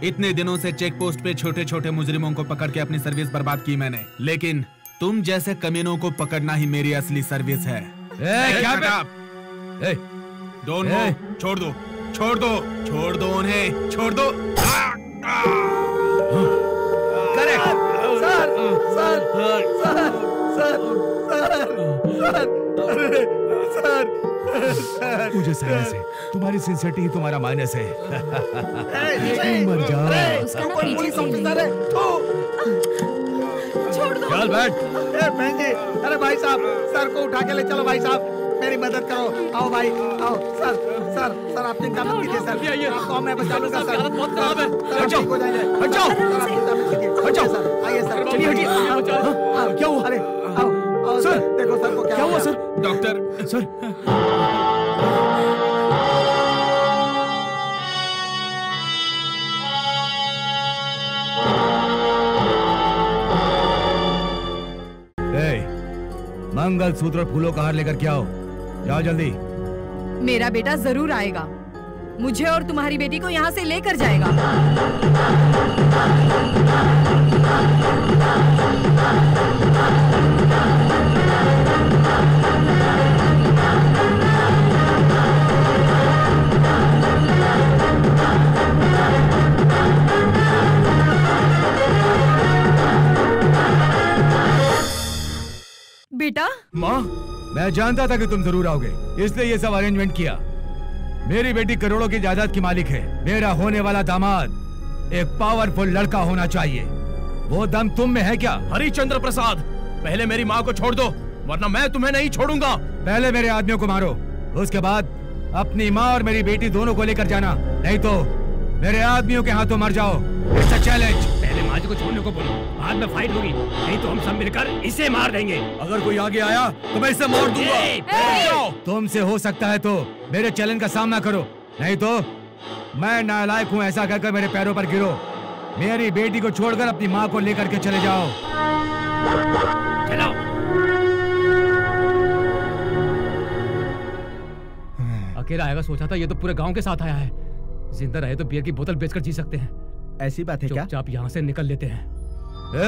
इतने दिनों से चेक पोस्ट पे छोटे छोटे मुजरिमों को पकड़ के अपनी सर्विस बर्बाद की मैंने, लेकिन तुम जैसे कमीनों को पकड़ना ही मेरी असली सर्विस है। डोंट मूव, छोड़ दो, छोड़ दो, छोड़ दो उन्हें, छोड़ दो। Correct sir, sir, sir, sir, sir, sir, मुझे साइनस है, तुम्हारी सिंसियरिटी ही तुम्हारा माइनस है। मर जाओ। पुलिस ऑफिसर है। छोड़ दो। चल बैठ। बहन जी, अरे भाई साहब, सर को उठा के ले चलो। भाई साहब मेरी मदद करो, आओ भाई आओ। सर सर सर आप चिंता मत कीजिए सर, आपको मैं बचा लूंगा सर। हालत बहुत खराब है, हट जाओ, हट जाओ, हट जाओ सर, आइए सर, चलिए हटिए। क्या हुआ? अरे आओ सर, देखो सर को क्या हुआ सर? डॉक्टर सर, मंगल सूत्र और फूलों का हार लेकर के आओ, जाओ जल्दी। मेरा बेटा जरूर आएगा, मुझे और तुम्हारी बेटी को यहाँ से लेकर जाएगा। बेटा। माँ, मैं जानता था कि तुम जरूर आओगे, इसलिए ये सब अरेंजमेंट किया। मेरी बेटी करोड़ों की जायदाद की मालिक है, मेरा होने वाला दामाद एक पावरफुल लड़का होना चाहिए। वो दम तुम में है क्या? हरिश्चंद्र प्रसाद, पहले मेरी माँ को छोड़ दो, वरना मैं तुम्हें नहीं छोड़ूंगा। पहले मेरे आदमियों को मारो, उसके बाद अपनी माँ और मेरी बेटी दोनों को लेकर जाना, नहीं तो मेरे आदमियों के हाथों मर जाओ। It's a challenge. पहले माँ को छोड़ने को बोलो, बाद में फाइट होगी, नहीं तो हम सब मिलकर इसे मार देंगे। अगर कोई आगे आया तो मैं इसे मार दूंगा। तुमसे हो सकता है तो मेरे चैलेंज का सामना करो, नहीं तो मैं नालायक हूँ ऐसा कहकर मेरे पैरों पर गिरो। मेरी बेटी को छोड़कर अपनी माँ को लेकर के चले जाओ। चलो। अकेला आएगा सोचा था, ये तो पूरे गांव के साथ आया है। जिंदा रहे तो बियर की बोतल बेचकर जी सकते हैं। ऐसी बात है क्या? चुपचाप यहाँ से निकल लेते हैं। चलो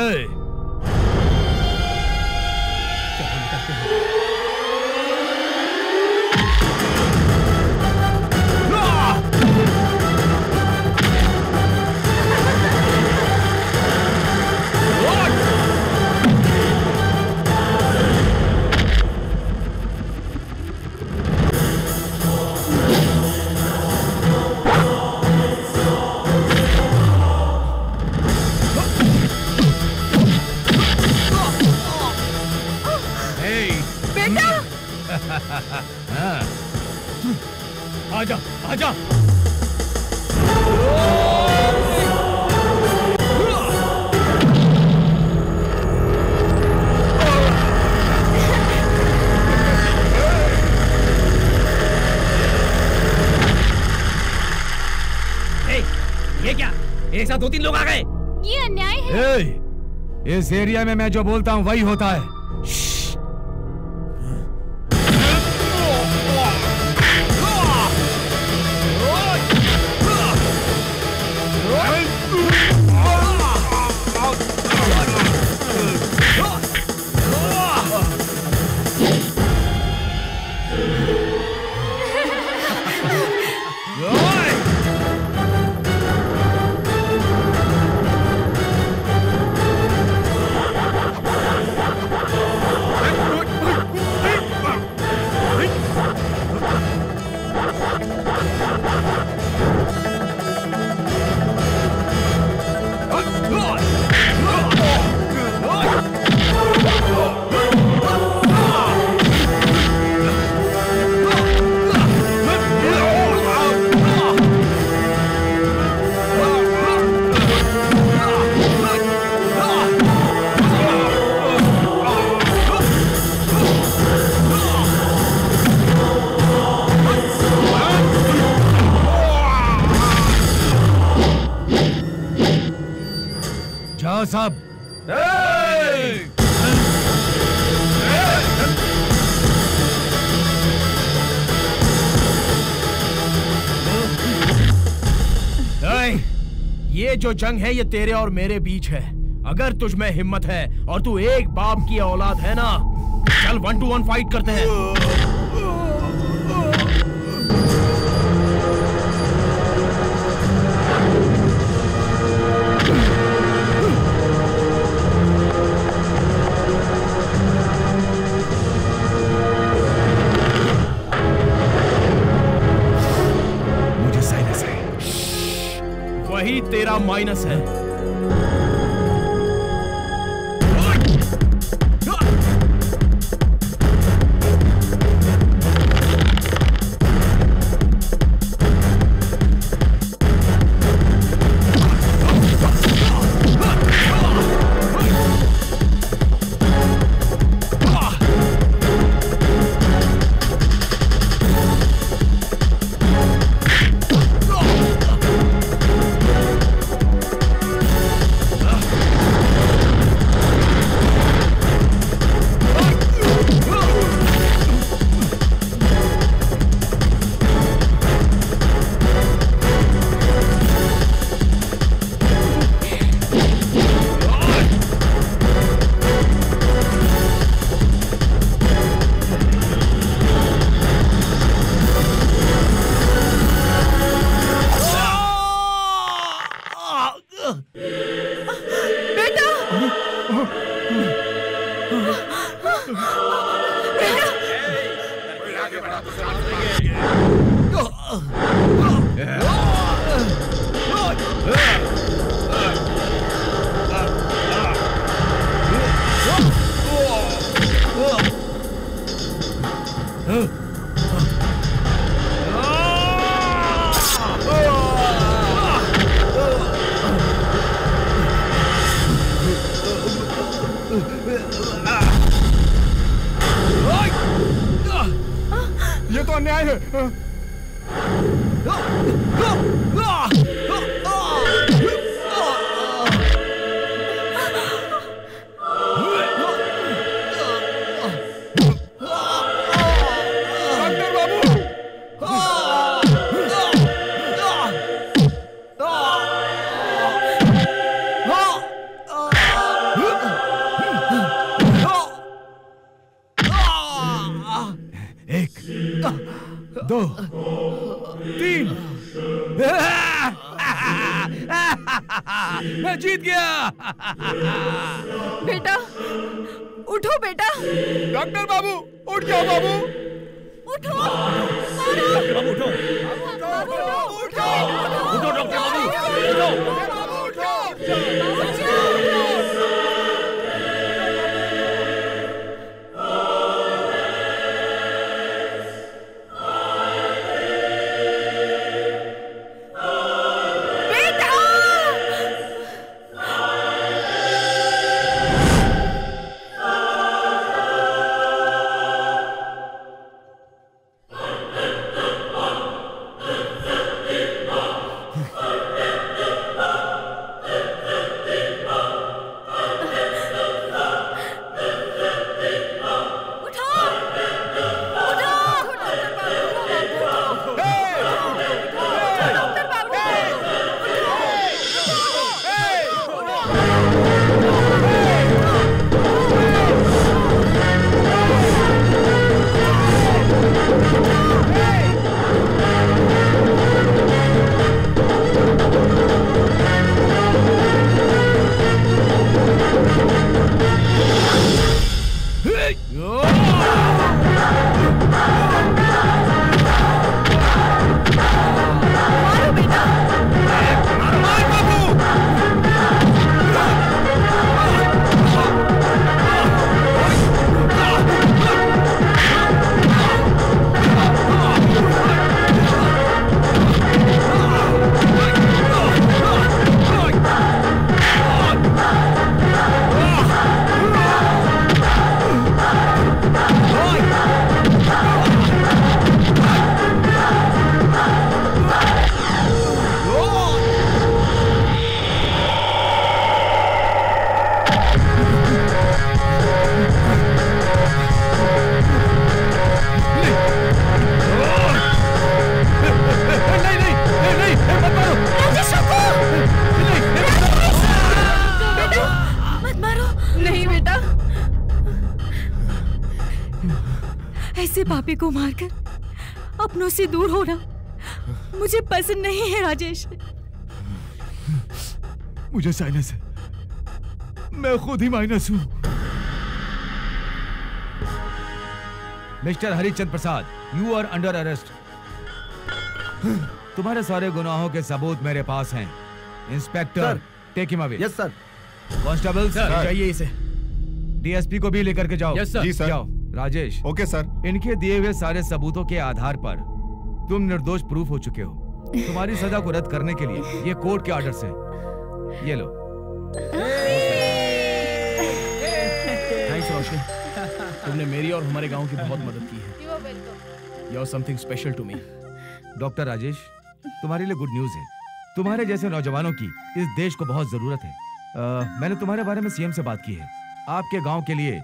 निकलते हैं। आजा। ये क्या, एक साथ 2-3 लोग आ गए? ये अन्याय है। इस एरिया में मैं जो बोलता हूँ वही होता है। साहब ये जो जंग है ये तेरे और मेरे बीच है। अगर तुझ में हिम्मत है और तू एक बाप की औलाद है ना, चल 1 to 1 फाइट करते हैं। वही तेरा माइनस है। ये तो अन्याय है। दो, तीन, मैं जीत गया। बेटा उठो बेटा। डॉक्टर बाबू उठ जाओ बाबू। उठो डॉक्टर बाबू उठो। उठो डॉक्टर बाबू उठो। पापी को मारकर अपनों से दूर होना मुझे पसंद नहीं है राजेश। मुझे साइनस है, मैं खुद ही माइनस हूं। Mister Harichand Prasad, you are under arrest. तुम्हारे सारे गुनाहों के सबूत मेरे पास हैं। Inspector, take him away. Yes sir. Constable sir, चाहिए इसे। डीएसपी को भी लेकर के जाओ। Yes sir. जी सर। जाओ। राजेश। Okay sir. इनके दिए हुए सारे सबूतों के आधार पर तुम निर्दोष प्रूफ हो चुके हो। तुम्हारी सजा को रद्द करने के लिए ये कोर्ट के ऑर्डर्स हैं। ये लो। थैंक्स रोशनी, तुमने मेरी और हमारे गांव की बहुत मदद की है। You are something special to me. Doctor Rajesh, तुम्हारे लिए गुड न्यूज है। तुम्हारे जैसे नौजवानों की इस देश को बहुत जरूरत है। मैंने तुम्हारे बारे में सीएम से बात की है। आपके गांव के लिए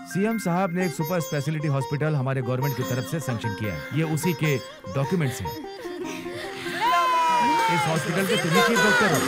सीएम साहब ने एक सुपर स्पेशलिटी हॉस्पिटल हमारे गवर्नमेंट की तरफ से सैंक्शन किया है। ये उसी के डॉक्यूमेंट्स हैं। इस हॉस्पिटल के तुम ही चीफ डॉक्टर हो।